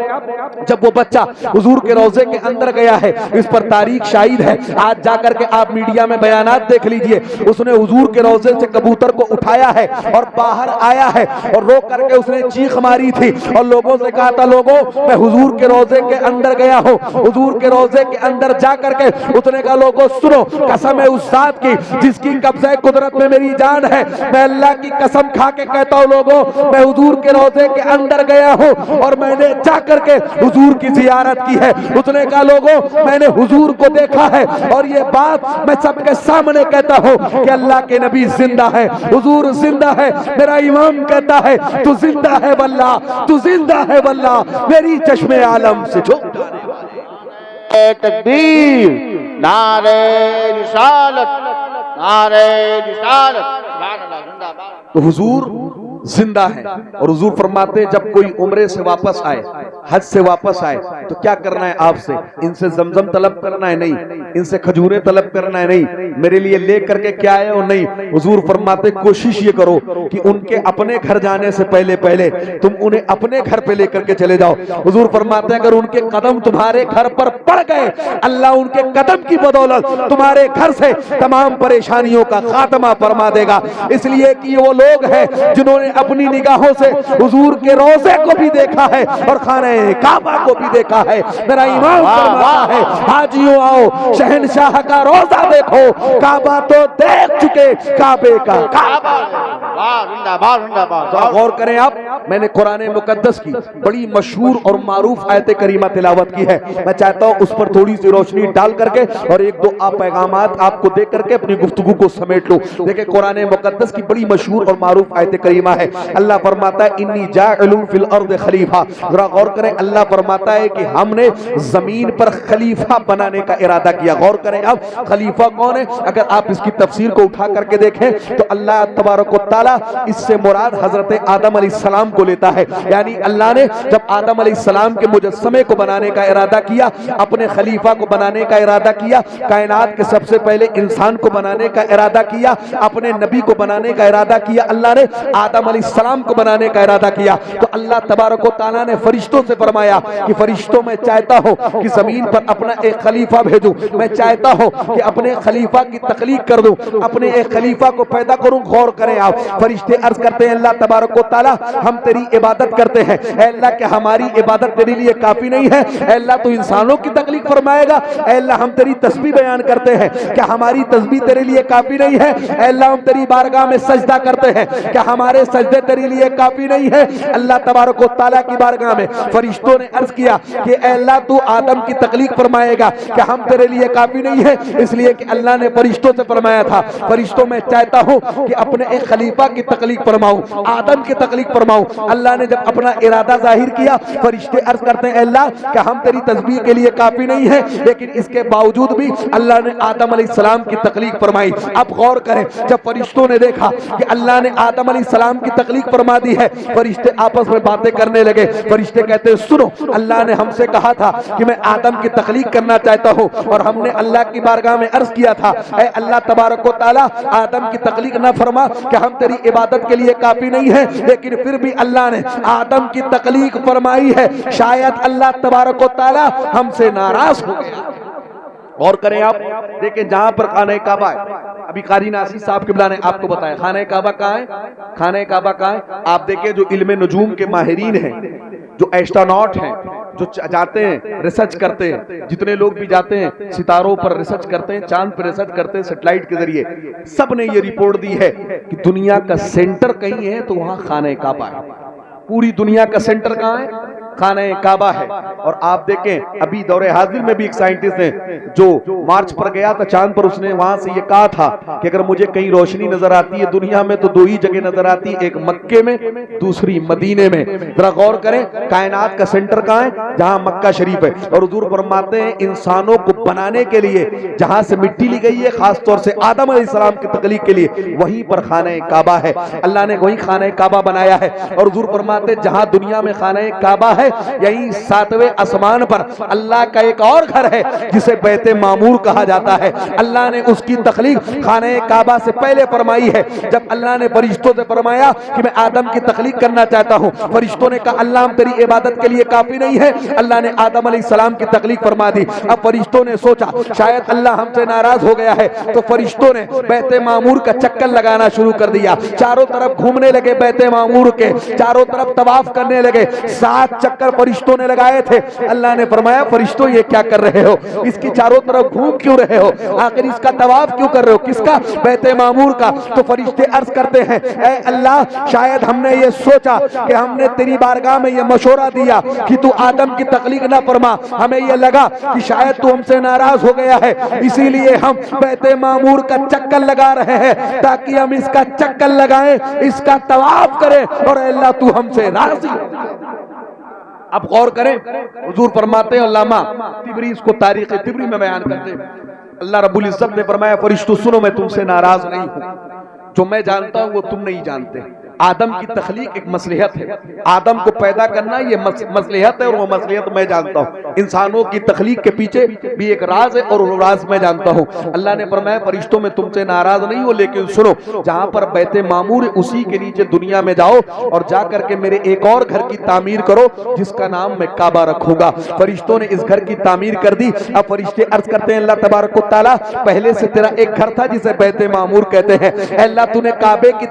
جب وہ بچہ حضور کے روضے کے اندر گیا ہے، اس پر تاریخ شاہد ہے، آج جا کر کے آپ میڈیا میں بیانات دیکھ لیجئے، اس نے حضور کے روضے سے کبوتر کو اٹھایا ہے اور باہر آیا ہے، اور رو کر کے اس نے چیخ ماری تھی اور لوگوں سے کہا تھا لوگوں میں حضور کے روضے کے اندر گیا ہوں۔ حضور کے روضے کے اندر جا کر کے اس نے کہا لوگوں سنو، قسم ہے اس ذات کی جس کی قبضہ قدرت میں میری جان ہے، میں اللہ کی قسم کھا کے کہتا ہوں لوگوں میں حضور کے روضے کے اندر گیا ہوں اور میں نے جا کر کے حضور کی زیارت کی ہے۔ اس نے کہا لوگوں میں نے حضور کو دیکھا ہے، اور یہ بات میں سب کے سامنے کہتا ہوں کہ اللہ کے نبی زندہ ہے، حضور زندہ ہے۔ میرا امام کہتا ہے تو زندہ ہے واللہ، تو زندہ ہے واللہ، میری چشم عالم سے جھک جانے والے۔ تکبیر، نعرہ رسالت، نعرہ رسالت، سبحان اللہ، زندہ باد۔ تو حضور زندہ ہے، اور حضور فرماتے ہیں جب کوئی عمرے سے واپس آئے، حج سے واپس آئے تو کیا کرنا ہے آپ سے؟ ان سے زمزم طلب کرنا ہے نہیں، ان سے کھجوریں طلب کرنا ہے نہیں، میرے لیے لے کر کے کیا آئے ہو نہیں۔ حضور فرماتے کوشش یہ کرو کہ ان کے اپنے گھر جانے سے پہلے تم انہیں اپنے گھر پہ لے کر کے چلے جاؤ۔ حضور فرماتے ہیں اگر ان کے قدم تمہارے گھر پر پڑ گئے، اللہ ان کے قدم کی بدولت تمہارے گھر سے تمام پریشانیوں کا خاتمہ فرما دے گا۔ اس لیے کہ وہ لوگ ہیں جنہوں نے اپنی نگاہوں سے حضور کے روضے کو بھی دیکھا ہے اور خانہ کعبہ کو بھی دیکھا ہے۔ میرا امام فرماتا ہے حاجیوں آؤ شہنشاہ کا روضہ دیکھو، کعبہ تو دیکھ چکے، کعبے کا کعبہ۔ غور کریں آپ، میں نے قرآن مقدس کی بڑی مشہور اور معروف آیت کریمہ تلاوت کی ہے، میں چاہتا ہوں اس پر تھوڑی سی روشنی ڈال کر کے اور ایک دو پیغامات آپ کو دے کر کے اپنی گفتگو کو سمیٹ لو۔ دیکھیں قرآن مقدس کی بڑی مشہور اور معروف آیت کریمہ ہے، اللہ فرماتا ہے انی جاعل فی الارض خلیفہ۔ ذرا غور کریں، اللہ فرماتا ہے کہ ہم نے زمین پر خلیفہ بنانے کا ارادہ کیا کیا. غور کریں اب خلیفہ کون ہے؟ اگر آپ اس کی تفسیر کو اٹھا کر کے دیکھیں تو اللہ تبارک و تعالیٰ اس سے مراد حضرت آدم علیہ السلام کو لیتا ہے. یعنی اللہ نے جب آدم علیہ السلام کے مجسمے کو بنانے کا ارادہ کیا، اپنے خلیفہ کو بنانے کا ارادہ کیا، کائنات کے سب سے پہلے انسان کو بنانے کا ارادہ کیا، اپنے نبی کو بنانے کا ارادہ کیا، اللہ نے آدم علیہ السلام کو بنانے کا ارادہ کیا، تو اللہ تبارک و تعالیٰ نے فرشتوں سے فرمایا کہ فرشتوں میں چاہتا ہوں کہ زمین پر اپنا ایک خلیفہ بھیجوں، میں چاہتا ہوں کہ اپنے خلیفہ کی تخلیق کر دوں، اپنے ایک خلیفہ کو پیدا کروں. غور کریں آپ، فرشتے عرض کرتے ہیں اللہ تبارک و تعالیٰ ہم تیری عبادت کرتے ہیں، اے اللہ کہ ہماری عبادت تیرے لیے کافی نہیں ہے، اے اللہ تو انسانوں کی تخلیق فرمائے گا، اے اللہ ہم تیری تسبیح بیان کرتے ہیں کہ ہماری تسبیح تیرے لیے کافی نہیں ہے، اے اللہ ہم تیری بارگاہ میں سجدہ کرتے ہیں کہ ہمارے سجدے تیرے لیے کافی نہیں ہے. اللہ تبارک و تعالیٰ کی بارگاہ میں فرشتوں نے عرض کیا کہ اے اللہ تو آدم کی تخلیق فرمائے گا کہ ہم تیرے لیے کافی نہیں ہے، اس لیے کہ اللہ نے فرشتوں سے فرمایا تھا فرشتوں میں چاہتا ہوں کہ اپنے ایک خلیفہ کی تخلیق فرماؤں، آدم کی تخلیق فرماؤں. اللہ نے جب اپنا ارادہ ظاہر کیا، فرشتے عرض کرتے ہیں اے اللہ کہ ہم تیری تسبیح کے لیے کافی نہیں ہے، لیکن اس کے باوجود بھی اللہ نے آدم علیہ السلام کی تخلیق فرمائی. اب غور کریں، جب فرشتوں نے دیکھا کہ اللہ نے آدم علیہ السلام کی تخلیق فرما دی ہے، فرشتے آپس میں باتیں کرنے لگے. فرشتے کہتے ہیں سنو، اللہ نے ہم سے کہا تھا کہ میں آدم کی تخلیق کرنا چاہتا ہوں، اور ہم نے اللہ کی بارگاہ میں عرض کیا تھا اے اللہ تبارک و تعالیٰ آدم کی تخلیق نہ فرما کہ ہم تیری عبادت کے لیے کافی نہیں ہے، لیکن پھر بھی اللہ نے آدم کی تخلیق فرمائی ہے. شاید اللہ تبارک و تعالیٰ ہم سے ناراض ہو گیا. غور کریں آپ، دیکھیں جہاں پر خانہ کعبہ ہے، ابھی قاری ناصر صاحب قبلہ نے آپ کو بتایا خانہ کعبہ کہاں ہے، خانہ کعبہ کہاں ہے. آپ دیکھیں جو علم نجوم کے ماہرین ہیں، جو ایسٹروناٹ ہیں، جو جاتے ہیں ریسرچ کرتے ہیں، جتنے لوگ بھی جاتے ہیں ستاروں پر ریسرچ کرتے ہیں، چاند پر ریسرچ کرتے ہیں سیٹلائٹ کے ذریعے، سب نے یہ رپورٹ دی ہے کہ دنیا کا سینٹر کہیں ہے تو وہاں خانہ کعبہ ہے. پوری دنیا کا سینٹر کہاں ہے؟ خانہ کعبہ ہے. اور آپ دیکھیں ابھی دور حاضر میں بھی ایک سائنٹسٹ ہے جو مارچ پر گیا تھا چاند پر، اس نے وہاں سے یہ کہا تھا کہ اگر مجھے کہیں روشنی نظر آتی ہے دنیا میں تو دو ہی جگہ نظر آتی ہے، ایک مکے میں دوسری مدینے میں. ذرا غور کریں کائنات کا سینٹر کہاں ہے؟ جہاں مکہ شریف ہے. اور حضور فرماتے ہیں انسانوں کو بنانے کے لیے جہاں سے مٹی لی گئی ہے خاص طور سے آدم علیہ السلام کی تخلیق کے لیے وہیں پر خانہ کعبہ ہے. اللہ نے وہیں خانہ کعبہ بنایا ہے. اور حضور فرماتے ہیں جہاں دنیا میں خانہ کعبہ ہے یہی ساتویں آسمان پر اللہ کا ایک اور گھر ہے جسے بیت معمور کہا جاتا ہے. اللہ نے اس کی تخلیق خانہ کعبہ سے پہلے فرمائی ہے. جب اللہ نے فرشتوں سے فرمایا کہ میں آدم کی تخلیق کرنا چاہتا ہوں، فرشتوں نے کہا اللہ ہم تیری عبادت کے لیے کافی نہیں ہے، اللہ نے آدم علیہ السلام کی تخلیق فرما دی. اب فرشتوں نے سوچا شاید اللہ ہم سے ناراض ہو گیا ہے، تو فرشتوں نے بیت معمور کا چکر لگانا شروع کر دیا. چاروں طرف گھومنے لگے، بیت معمور کے چاروں طرف طواف کرنے لگے. 7 چکر فرشتوں نے لگائے تھے. اللہ نے فرمایا فرشتوں یہ کیا کر رہے ہو؟ اس کی چاروں طرف گھوم کیوں رہے ہو؟ آخر اس کا طواف کیوں کر رہے ہو؟ کس کا؟ بیت معمور کا. تو فرشتے عرض کرتے ہیں اے اللہ شاید ہم نے یہ سوچا کہ ہم نے تیری بارگاہ میں یہ مشورہ دیا کہ تو آدم کی تخلیق نہ فرما، ہمیں یہ لگا کہ شاید تو ہم سے ناراض ہو گیا ہے، اسی لیے ہم بیت معمور کا چکر لگا رہے ہیں تاکہ ہم اس کا چکر لگائیں، اس کا طواف کریں، اور اے اللہ تو ہم سے راضی ہو. اب غور کریں حضور فرماتے ہیں علامہ طبری اس کو تاریخ طبری میں بیان کرتے ہیں اللہ رب العزت نے فرمایا فرشتوں سنو میں تم سے ناراض نہیں ہوں، جو میں جانتا ہوں وہ تم نہیں جانتے. آدم کی تخلیق ایک مصلحت ہے، آدم کو پیدا کرنا یہ مصلحت ہے اور وہ مصلحت میں جانتا ہوں. انسانوں کی تخلیق کے پیچھے بھی ایک راز ہے اور وہ راز میں جانتا ہوں. اللہ نے فرمایا فرشتوں میں تم سے ناراض نہیں ہو، لیکن سنو جہاں پر بیت معمور اسی کے نیچے دنیا میں جاؤ اور جا کر کے میرے ایک اور گھر کی تعمیر کرو جس کا نام میں کعبہ رکھوں گا. فرشتوں نے اس گھر کی تعمیر کر دی. اب فرشتے عرض کرتے ہیں اللہ تبارک و تعالیٰ پہلے سے تیرا ایک گھر تھا جسے بیت معمور کہتے ہیں، اے اللہ تو نے کعبے کی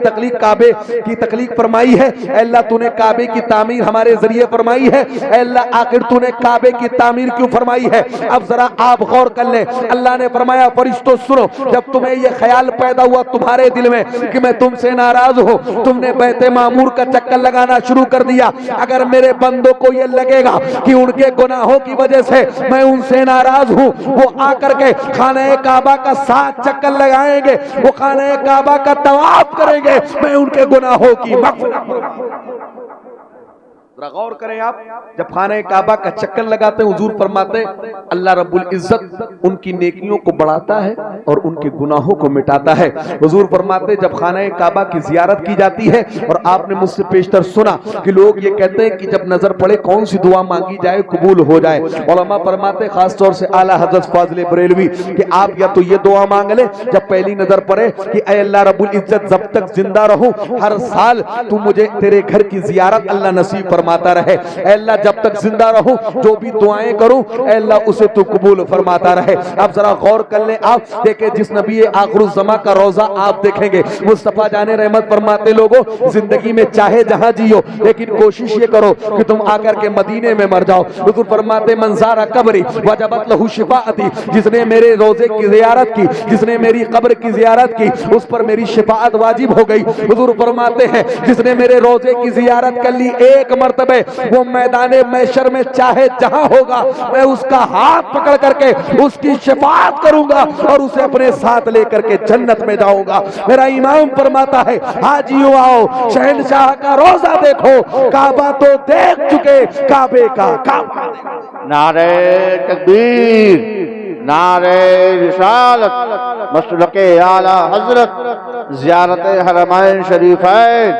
تخلیق فرمائی ہے، اے اللہ تو نے کعبے کی تعمیر ہمارے ذریعے فرمائی ہے، اے اللہ آخر تو نے کعبے کی تعمیر کیوں فرمائی ہے؟ اب ذرا آپ غور کر لیں. اللہ نے فرمایا فرشتوں سنو جب تمہیں یہ خیال پیدا ہوا تمہارے دل میں کہ میں تم سے ناراض ہوں، تم نے بیت معمور کا چکر لگانا شروع کر دیا. اگر میرے بندوں کو یہ لگے گا کہ ان کے گناہوں کی وجہ سے میں ان سے ناراض ہوں، وہ آ کر کے خانہ کعبہ کا 7 چکر لگائیں گے، وہ خانہ کعبہ کا طواف کریں گے، میں ان کے گناہوں کی ذرا غور کریں آپ، جب خانہ کعبہ کا چکر لگاتے ہیں حضور فرماتے ہیں اللہ رب العزت ان کی نیکیوں کو بڑھاتا ہے اور ان کے گناہوں کو مٹاتا ہے۔ حضور فرماتے ہیں جب خانہ کعبہ کی زیارت کی جاتی ہے، اور آپ نے مجھ سے پیشتر سنا کہ لوگ یہ کہتے ہیں کہ جب نظر پڑے کون سی دعا مانگی جائے قبول ہو جائے، علماء فرماتے ہیں خاص طور سے اعلیٰ حضرت فاضل بریلوی کہ آپ یا تو یہ دعا مانگ لیں جب پہلی نظر پڑے کہ اے اللہ رب العزت جب تک زندہ رہوں ہر سال تو مجھے تیرے گھر کی زیارت اللہ نصیب فرماتا رہے، اے اللہ جب تک زندہ رہوں جو بھی دعائیں کروں اے اللہ اسے تو قبول فرماتا رہے۔ اب ذرا غور کر لیں، آپ دیکھیں جس نبی آخر الزمان کا روزہ آپ دیکھیں گے، مصطفیٰ جان رحمت فرماتے لوگوں زندگی میں چاہے جہاں جیو لیکن کوشش یہ کرو کہ تم آ کر کے مدینے میں مر جاؤ۔ حضور فرماتے من زار قبری وجبت لہ شفاعتی، جس نے میرے روزے کی زیارت کی، جس نے میری قبر کی زیارت کی اس پر میری شفاعت واجب ہو گئی۔ حضور فرماتے ہیں جس نے میرے روزے کی زیارت کر لی ایک مرتبہ وہ میدان محشر میں چاہے جہاں ہوگا میں اس کا ہاتھ پکڑ کر کے اس کی شفاعت کروں گا اور اسے اپنے ساتھ لے کر کے جنت میں جاؤں گا۔ میرا امام فرماتا ہے حاجیو آؤ شہنشاہ کا روزہ دیکھو، کعبہ تو دیکھ چکے کعبے کا کعبہ۔ نعرہ تکبیر، نعرہ رسالت، مسلک اعلی حضرت، زیارت حرمین شریفین،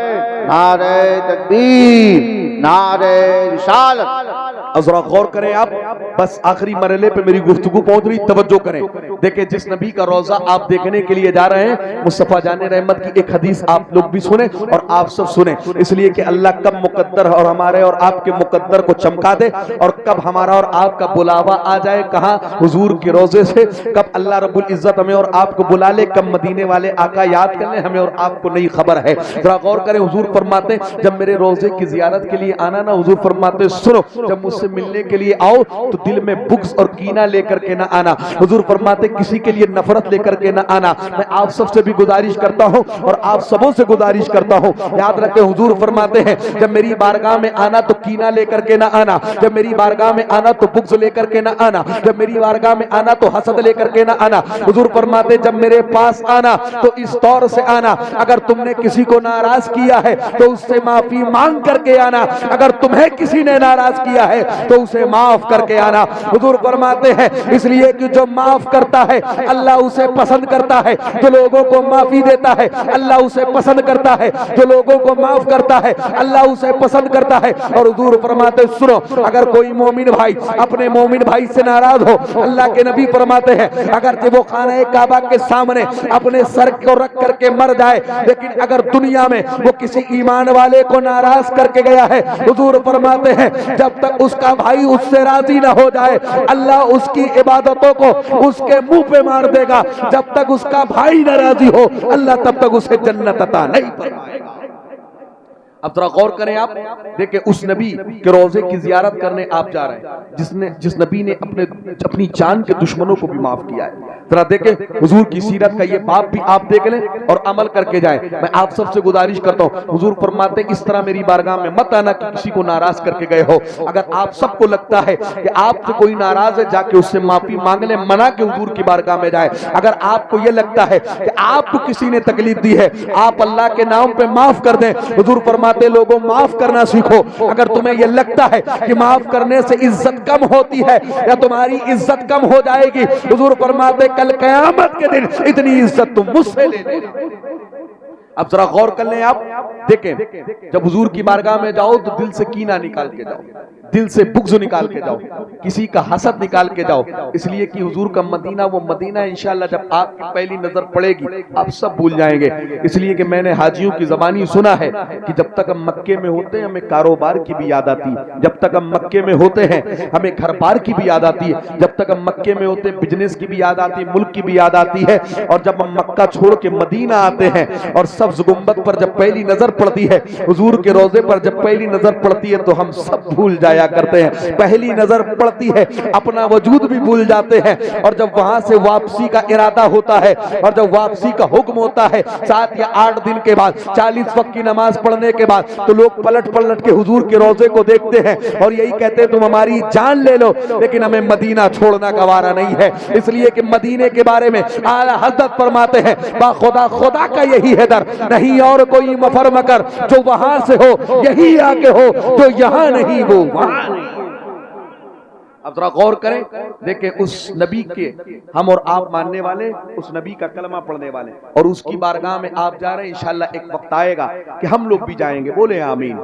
نعرہ تکبیر، نعرہ رسالت۔ ذرا غور کریں آپ، بس آخری مرحلے پہ میری گفتگو پہنچ رہی، توجہ کریں۔ دیکھیں جس نبی کا روزہ آپ دیکھنے کے لیے جا رہے ہیں مصطفیٰ جان رحمت کی ایک حدیث آپ لوگ بھی سنیں اور آپ سب سنیں، اس لیے کہ اللہ کب مقدر اور ہمارے اور آپ کے مقدر کو چمکا دے اور کب ہمارا اور آپ کا بلاوا آ جائے کہاں حضور کے روزے سے، کب اللہ رب العزت ہمیں اور آپ کو بلا لے، کب مدینے والے آقا یاد کر لیں ہمیں اور آپ کو نہیں خبر ہے۔ ذرا غور کریں، حضور فرماتے جب میرے روزے کی زیارت کے لیے آنا نا، حضور فرماتے سنو جب مجھ سے ملنے کے لیے آؤ تو دل میں بغض اور کینہ لے کر کے نہ آنا، حضور فرماتے کسی کے لیے نفرت لے کر کے نہ آنا۔ میں آپ سب سے بھی گزارش کرتا ہوں اور آپ سبوں سے گزارش کرتا ہوں، یاد رکھیں حضور فرماتے ہیں جب میری بارگاہ میں آنا تو کینہ لے کر کے نہ آنا، جب میری بارگاہ میں آنا تو بغض لے کر کے نہ آنا، جب میری بارگاہ میں آنا تو حسد لے کر کے نہ آنا۔ حضور فرماتے جب میرے پاس آنا تو اس طور سے آنا اگر تم نے کسی کو ناراض کیا ہے تو اس سے معافی مانگ کر کے آنا، اگر تمہیں کسی نے ناراض کیا ہے تو اسے معاف کر کے آنا۔ حضور فرماتے ہیں اس لیے کہ جو معاف کرتا ہے اللہ اسے پسند کرتا ہے، جو لوگوں کو معافی دیتا ہے اللہ اسے پسند کرتا ہے، جو لوگوں کو معاف کرتا ہے اللہ اسے پسند کرتا ہے۔ اور حضور فرماتے سنو اگر کوئی مومن بھائی اپنے مومن بھائی سے ناراض ہو، اللہ کے نبی فرماتے ہیں اگر وہ خانہ کعبہ کے سامنے اپنے سر کو رکھ کر کے مر جائے لیکن اگر دنیا میں وہ کسی ایمان والے کو ناراض کر کے گیا ہے، حضور فرماتے ہیں جب تک اس کا بھائی اس سے راضی نہ ہو جائے اللہ اس کی عبادتوں کو اس کے منہ پہ مار دے گا، جب تک اس کا بھائی نہ راضی ہو اللہ تب تک اسے جنت عطا نہیں فرمائے گا۔ اب ذرا غور کریں آپ، دیکھیں اس نبی کے روزے کی زیارت کرنے آپ جا رہے ہیں جس نبی نے اپنی جان کے دشمنوں کو بھی معاف کیا ہے۔ ذرا دیکھیں حضور کی سیرت کا یہ باب بھی آپ دیکھ لیں اور عمل کر کے جائیں۔ میں آپ سب سے گزارش کرتا ہوں حضور فرماتے اس طرح میری بارگاہ میں مت آنا کہ کسی کو ناراض کر کے گئے ہو۔ اگر آپ سب کو لگتا ہے کہ آپ سے کوئی ناراض ہے جا کے اس سے معافی مانگ لیں، منع کے حضور کی بارگاہ میں جائے۔ اگر آپ کو یہ لگتا ہے کہ آپ کو کسی نے تکلیف دی ہے آپ اللہ کے نام پہ معاف کر دیں، حضور فرماتے لوگوں معاف کرنا سیکھو۔ اگر تمہیں یہ لگتا ہے کہ معاف کرنے سے عزت کم ہوتی ہے یا تمہاری عزت کم ہو جائے گی، حضور فرماتے کل قیامت کے دن اتنی عزت تم مجھ سے لے لینا۔ اب ذرا غور کر لیں آپ، دیکھیں جب حضور کی بارگاہ میں جاؤ تو دل سے کینہ نکال کے جاؤ، دل سے بغض نکال کے جاؤ، کسی کا حسد نکال کے جاؤ، اس لیے کہ حضور کا مدینہ وہ مدینہ انشاءاللہ جب آپ کی پہلی نظر پڑے گی آپ سب بھول جائیں گے۔ اس لیے کہ میں نے حاجیوں کی زبانی سنا ہے کہ جب تک ہم مکے میں ہوتے ہیں ہمیں کاروبار کی بھی یاد آتی ہے، جب تک ہم مکے میں ہوتے ہیں ہمیں گھر بار کی بھی یاد آتی ہے، جب تک ہم مکے میں ہوتے ہیں بزنس کی بھی یاد آتی ہے، ملک کی بھی یاد آتی ہے، اور جب ہم مکہ چھوڑ کے مدینہ آتے ہیں اور سبز گنبد پر جب پہلی نظر پڑتی ہے، حضور کے روضے پر جب پہلی نظر پڑتی ہے تو ہم سب بھول جایا کرتے ہیں، پہلی نظر پڑتی ہے اپنا وجود بھی بھول جاتے ہیں، اور جب وہاں سے واپسی کا ارادہ ہوتا ہے اور جب واپسی کا حکم ہوتا ہے 7 یا 8 دن کے بعد 40 وقت کی نماز پڑھنے کے بعد تو لوگ پلٹ پلٹ کے حضور کے روضے کو دیکھتے ہیں اور یہی کہتے ہیں تم ہماری جان لے لو لیکن ہمیں مدینہ چھوڑنا گوارا نہیں ہے۔ اس لیے کہ مدینے کے بارے میں اعلیٰ حضرت فرماتے ہیں با خدا خدا کا یہی ہے در، نہیں اور کوئی مفر مکر جو وہاں سے ہو یہی آ کے ہو، جو یہاں نہیں وہ وہاں نہیں۔ اب ذرا غور کریں، دیکھیں اس نبی کے ہم اور آپ ماننے والے، اس نبی کا کلمہ پڑھنے والے، اور اس کی بارگاہ میں آپ جا رہے ہیں، انشاءاللہ ایک وقت آئے گا کہ ہم لوگ بھی جائیں گے، بولے آمین۔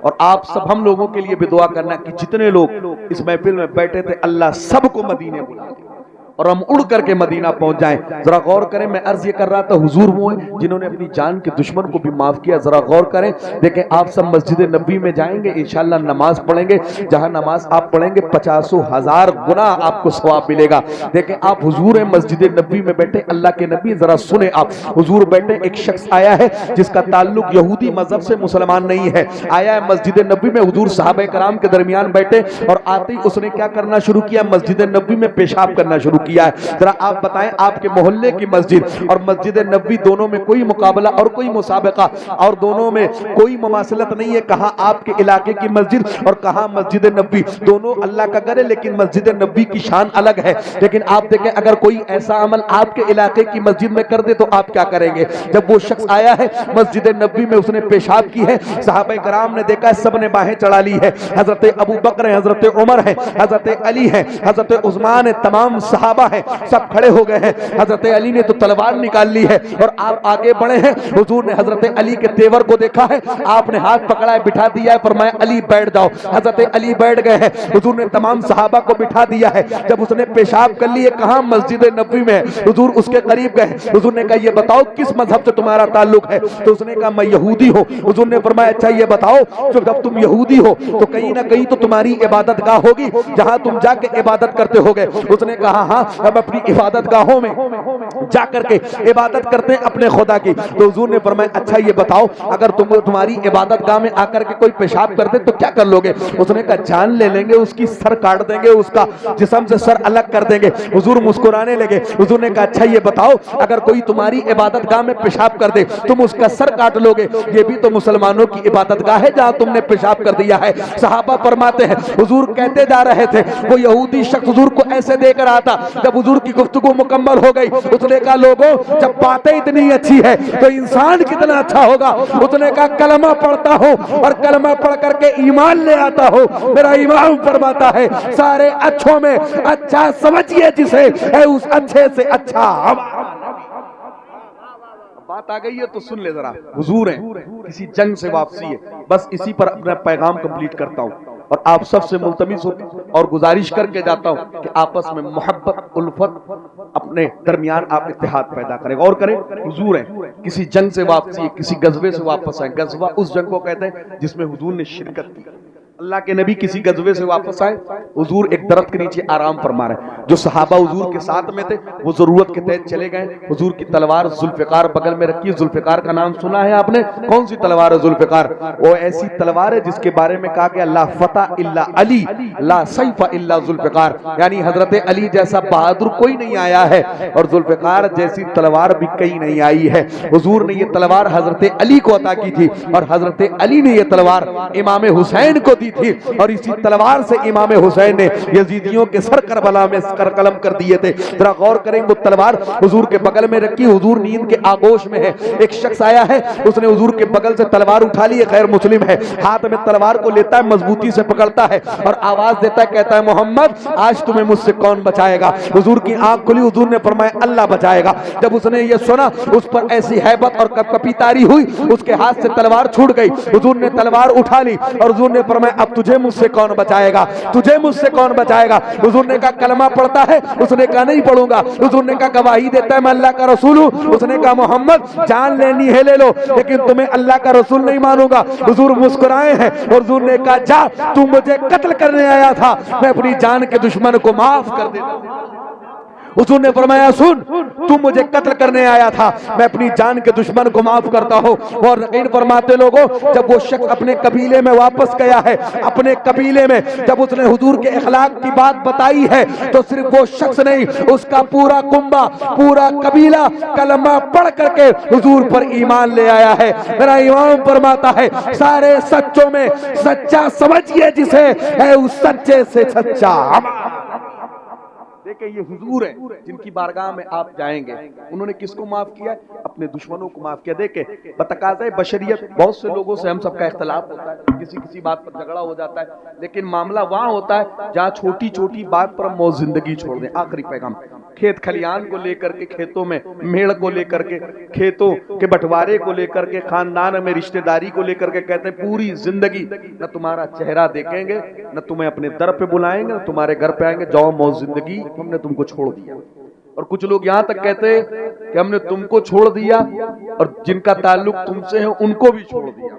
اور آپ سب ہم لوگوں کے لیے بھی دعا کرنا کہ جتنے لوگ اس محفل میں بیٹھے تھے اللہ سب کو مدینے بلا دے اور ہم اڑ کر کے مدینہ پہنچ جائیں۔ ذرا غور کریں، میں عرض یہ کر رہا تھا حضور وہ ہیں جنہوں نے اپنی جان کے دشمن کو بھی معاف کیا۔ ذرا غور کریں، دیکھیں آپ سب مسجد نبوی میں جائیں گے، انشاءاللہ نماز پڑھیں گے، جہاں نماز آپ پڑھیں گے 50,000 گنا آپ کو ثواب ملے گا۔ دیکھیں آپ حضور ہیں مسجد نبوی میں بیٹھے، اللہ کے نبی ذرا سنیں آپ، حضور بیٹھے، ایک شخص آیا ہے جس کا تعلق یہودی مذہب سے مسلمان نہیں ہے، آیا ہے مسجد نبوی میں، حضور صحابہ کرام کے درمیان بیٹھے اور آتے ہی اس نے کیا کرنا شروع کیا، مسجد نبوی میں پیشاب کرنا شروع کیا ہے۔ ذرا آپ بتائیں آپ کے محلے کی مسجد اور مسجد نبوی دونوں میں کوئی مقابلہ اور کوئی مسابقہ اور دونوں میں کوئی مماثلت نہیں ہے، کہاں آپ کے علاقے کی مسجد اور کہاں مسجد نبوی، دونوں اللہ کا گھر ہے لیکن مسجد نبوی کی شان الگ ہے۔ لیکن آپ دیکھیں اگر کوئی ایسا عمل آپ کے علاقے کی مسجد میں کر دے تو آپ کیا کریں گے؟ جب وہ شخص آیا ہے مسجد نبوی میں، اس نے پیشاب کی ہے، صحابہ کرام نے دیکھا سب نے باہیں چڑھا لی ہے، حضرت ابو بکر ہے، حضرت عمر ہے، حضرت علی ہے، حضرت عثمان ہے، تمام صحابہ ہیں، سب کھڑے ہو گئے ہیں۔ حضرت علی نے تو تلوار نکال لی ہے اور آپ آگے بڑھے ہیں، حضور نے حضرت علی کے تیور کو دیکھا ہے، آپ نے ہاتھ پکڑا ہے، بٹھا دیا ہے، فرمایا علی بیٹھ جاؤ، حضرت علی بیٹھ گئے ہیں، حضور نے تمام صحابہ کو بٹھا دیا ہے۔ جب اس نے پیشاب کر لی ہے، کہاں مسجد نبوی میں، حضور اس کے قریب گئے، حضور نے کہا یہ بتاؤ کس مذہب سے تمہارا تعلق ہے؟ تو اس نے کہا میں یہودی ہوں۔ حضور نے فرمایا اچھا یہ بتاؤ جب تم یہودی ہو تو کہیں نہ کہیں تو تمہاری عبادت گاہ ہوگی جہاں تم جا کے عبادت کرتے ہوگے؟ اس نے کہا ہاں ہم اپنی عبادت گاہوں میں جا کر کے عبادت کرتے ہیں اپنے خدا کی۔ تو حضور نے فرمایا اچھا یہ بتاؤ اگر تمہاری عبادت گاہ میں آ کر کے کوئی پیشاب کر دے تو کیا کر لو گے؟ اس نے کہا جان لے لیں گے، اس کی سر کاٹ دیں گے، اس کا جسم سے سر الگ کر دیں گے۔ حضور مسکرانے لگے، حضور نے کہا اچھا یہ بتاؤ اگر کوئی تمہاری عبادت گاہ میں پیشاب کر دے تم اس کا سر کاٹ لو گے؟ یہ بھی تو مسلمانوں کی عبادت گاہ ہے جہاں تم نے پیشاب کر دیا ہے۔ صحابہ فرماتے ہیں حضور کہتے جا رہے تھے، وہ یہودی شخص حضور کو ایسے دیکھ رہا تھا، جب حضور کی گفتگو مکمل ہو گئی اس نے کہا لوگوں جب باتیں اتنی اچھی ہے تو انسان کتنا اچھا ہوگا؟ اس نے کہا کلمہ پڑھتا ہوں اور کلمہ پڑھ کر کے ایمان لے آتا ہوں، میرا امام فرماتا ہے سارے اچھوں میں اچھا سمجھیے جسے ہے اس اچھے سے اچھا بات آ گئی ہے تو سن لے ذرا۔ حضور ہیں کسی جنگ سے واپسی ہے، بس اسی پر اپنا پیغام کمپلیٹ کرتا ہوں اور آپ سب سے ملتمس اور گزارش کر کے جاتا ہوں کہ آپس میں محبت الفت اپنے درمیان آپ اتحاد پیدا کریں۔ غور کریں حضور ہیں کسی جنگ سے واپسی ہے، کسی غزوے سے واپس آئے، غزوہ اس جنگ کو کہتے ہیں جس میں حضور نے شرکت کی۔ اللہ کے نبی کسی غزوے سے واپس آئے، حضور ایک درخت کے نیچے آرام فرما رہے ہیں، جو صحابہ حضور کے ساتھ میں تھے وہ ضرورت کے تحت چلے گئے، حضور کی تلوار ذوالفقار بغل میں رکھی ہے۔ ذوالفقار کا نام سنا ہے آپ نے؟ کون سی تلوار ہے ذوالفقار؟ وہ ایسی تلوار ہے جس کے بارے میں کہا کہ لا فتح الا علی لا سیف الا ذوالفقار، یعنی حضرت علی جیسا بہادر کوئی نہیں آیا ہے اور ذوالفقار جیسی تلوار بھی کہیں نہیں آئی ہے۔ حضور نے یہ تلوار حضرت علی کو عطا کی تھی اور حضرت علی نے یہ تلوار امام حسین کو دی تھی اور اسی تلوار سے امام حسین نے یزیدیوں کے سر کربلا میں قلم کر دیے تھے۔ ذرا غور کریں وہ تلوار حضور کے بغل میں رکھی، حضور نیند کے آغوش میں ہے۔ ایک شخص آیا ہے اس نے حضور کے بغل سے تلوار اٹھا لی ہے، غیر مسلم ہے، ہاتھ میں تلوار کو لیتا ہے، مضبوطی سے پکڑتا ہے اور آواز دیتا ہے، کہتا ہے محمد آج تمہیں مجھ سے کون بچائے گا؟ حضور کی آنکھ کھلی، حضور نے فرمایا اللہ بچائے گا۔ جب اس نے یہ سنا اس پر ایسی ہیبت اور کپکپی طاری ہوئی، اس کے ہاتھ سے تلوار چھوٹ گئی، حضور نے تلوار اٹھا لی اور حضور نے فرمایا اب تجھے مجھ سے کون بچائے گا؟ تجھے مجھ سے کون بچائے گا؟ حضور نے کہا کلمہ پڑھتا ہے؟ اس نے کہا نہیں پڑھوں گا۔ حضور نے کہا گواہی دیتا ہے میں اللہ کا رسول ہوں؟ اس نے کہا محمد جان لینی ہے لے لو لیکن تمہیں اللہ کا رسول نہیں مانوں گا۔ حضور مسکرائے ہیں اور حضور نے کہا جا تو مجھے قتل کرنے آیا تھا، میں اپنی جان کے دشمن کو معاف کر دیتا ہوں۔ حضور نے فرمایا سن تو مجھے قتل کرنے آیا تھا، میں اپنی جان کے دشمن کو معاف کرتا ہوں۔ اور یقین فرماتے لوگوں جب وہ شخص اپنے قبیلے میں واپس گیا ہے، اپنے قبیلے میں جب اس نے حضور کے اخلاق کی بات بتائی ہے تو صرف وہ شخص نہیں اس کا پورا کنبہ پورا قبیلہ کلمہ پڑھ کر کے حضور پر ایمان لے آیا ہے۔ میرا امام فرماتا ہے سارے سچوں میں سچا سمجھیے جسے ہے اس سچے سے سچا۔ دیکھیں یہ حضور ہیں جن کی بارگاہ میں آپ جائیں گے، انہوں نے کس کو معاف کیا؟ اپنے دشمنوں کو معاف کیا۔ دیکھیں بتقاضۂ بشریت بہت سے لوگوں سے ہم سب کا اختلاف ہوتا ہے، کسی بات پر جھگڑا ہو جاتا ہے، لیکن معاملہ وہاں ہوتا ہے جہاں چھوٹی چھوٹی بات پر ہم موت زندگی چھوڑ دیں۔ آخری پیغام، کھیت کھلیان کو لے کر کے، کھیتوں میں میڑ کو لے کر کے، کھیتوں کے بٹوارے کو لے کر کے، خاندان میں رشتہ داری کو لے کر کے کہتے ہیں پوری زندگی نہ تمہارا چہرہ دیکھیں گے، نہ تمہیں اپنے در پہ بلائیں گے، نہ تمہارے گھر پہ آئیں گے، جاؤ موت زندگی، ہم نے تم کو چھوڑ دیا۔ اور کچھ لوگ یہاں تک کہتے ہیں کہ ہم نے تم کو چھوڑ دیا اور جن کا تعلق تم سے ہے ان کو بھی چھوڑ دیا،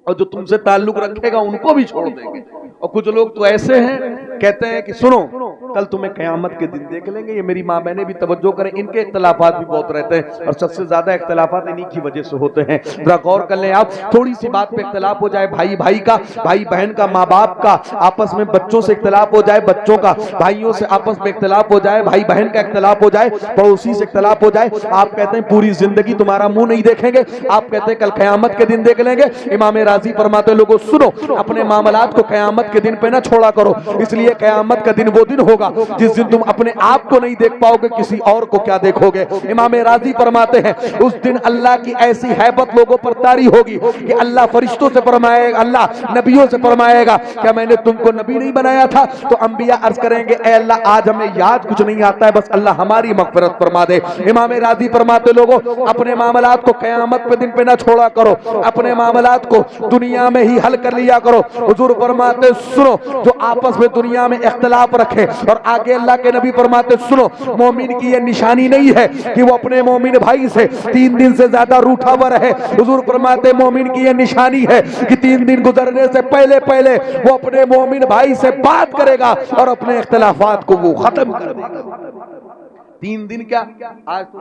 اور جو تم سے تعلق رکھے گا ان کو بھی چھوڑ دیں گے۔ اور کچھ لوگ تو ایسے ہیں کہتے ہیں کہ سنو کل تمہیں قیامت کے دن دیکھ لیں گے۔ یہ میری ماں بہنیں بھی توجہ کریں، ان کے اختلافات بھی بہت رہتے ہیں اور سب سے زیادہ اختلافات انہی کی وجہ سے ہوتے ہیں۔ ذرا غور کر لیں آپ، تھوڑی سی بات پہ اختلاف ہو جائے، بھائی کا، بھائی بہن کا، ماں باپ کا، آپس میں بچوں سے اختلاف ہو جائے، بچوں کا بھائیوں سے آپس میں اختلاف ہو جائے، بھائی بہن کا اختلاف ہو جائے، پڑوسی سے اختلاف ہو جائے، آپ کہتے ہیں پوری زندگی تمہارا منہ نہیں دیکھیں گے، آپ کہتے ہیں کل قیامت کے دن دیکھ لیں گے۔ امام راضی فرماتے ہیں لوگوں سنو، اپنے معاملات کو قیامت کے دن پہ نہ چھوڑا کرو، اس لیے قیامت کا دن وہ دن ہوگا جس دن تم اپنے آپ کو نہیں دیکھ پاؤ گے، کسی اور کو کیا دیکھو گے۔ امام راضی فرماتے ہیں اس دن اللہ کی ایسی ہیبت لوگوں پر طاری ہوگی کہ اللہ فرشتوں سے فرمائے گا، اللہ نبیوں سے فرمائے گا کیا میں نے تم کو نبی نہیں بنایا تھا؟ تو انبیاء عرض کریں گے اے اللہ آج ہمیں یاد کچھ نہیں آتا ہے، بس اللہ ہماری مغفرت فرما دے۔ امام راضی فرماتے لوگوں اپنے معاملات کو قیامت پہ دن پہ نہ چھوڑا کرو، اپنے معاملات کو دنیا میں ہی حل کر لیا کرو۔ حضور فرماتے سنو جو آپس میں دنیا میں اختلاف رکھے، اور آگے اللہ کے نبی فرماتے سنو مومن کی یہ نشانی نہیں ہے کہ وہ اپنے مومن بھائی سے 3 دن سے زیادہ روٹھا ہوا رہے۔ حضور فرماتے مومن کی یہ نشانی ہے کہ 3 دن گزرنے سے پہلے پہلے وہ اپنے مومن بھائی سے بات کرے گا اور اپنے اختلافات کو وہ ختم کر دے گا۔ 3 دن کیا، آج تو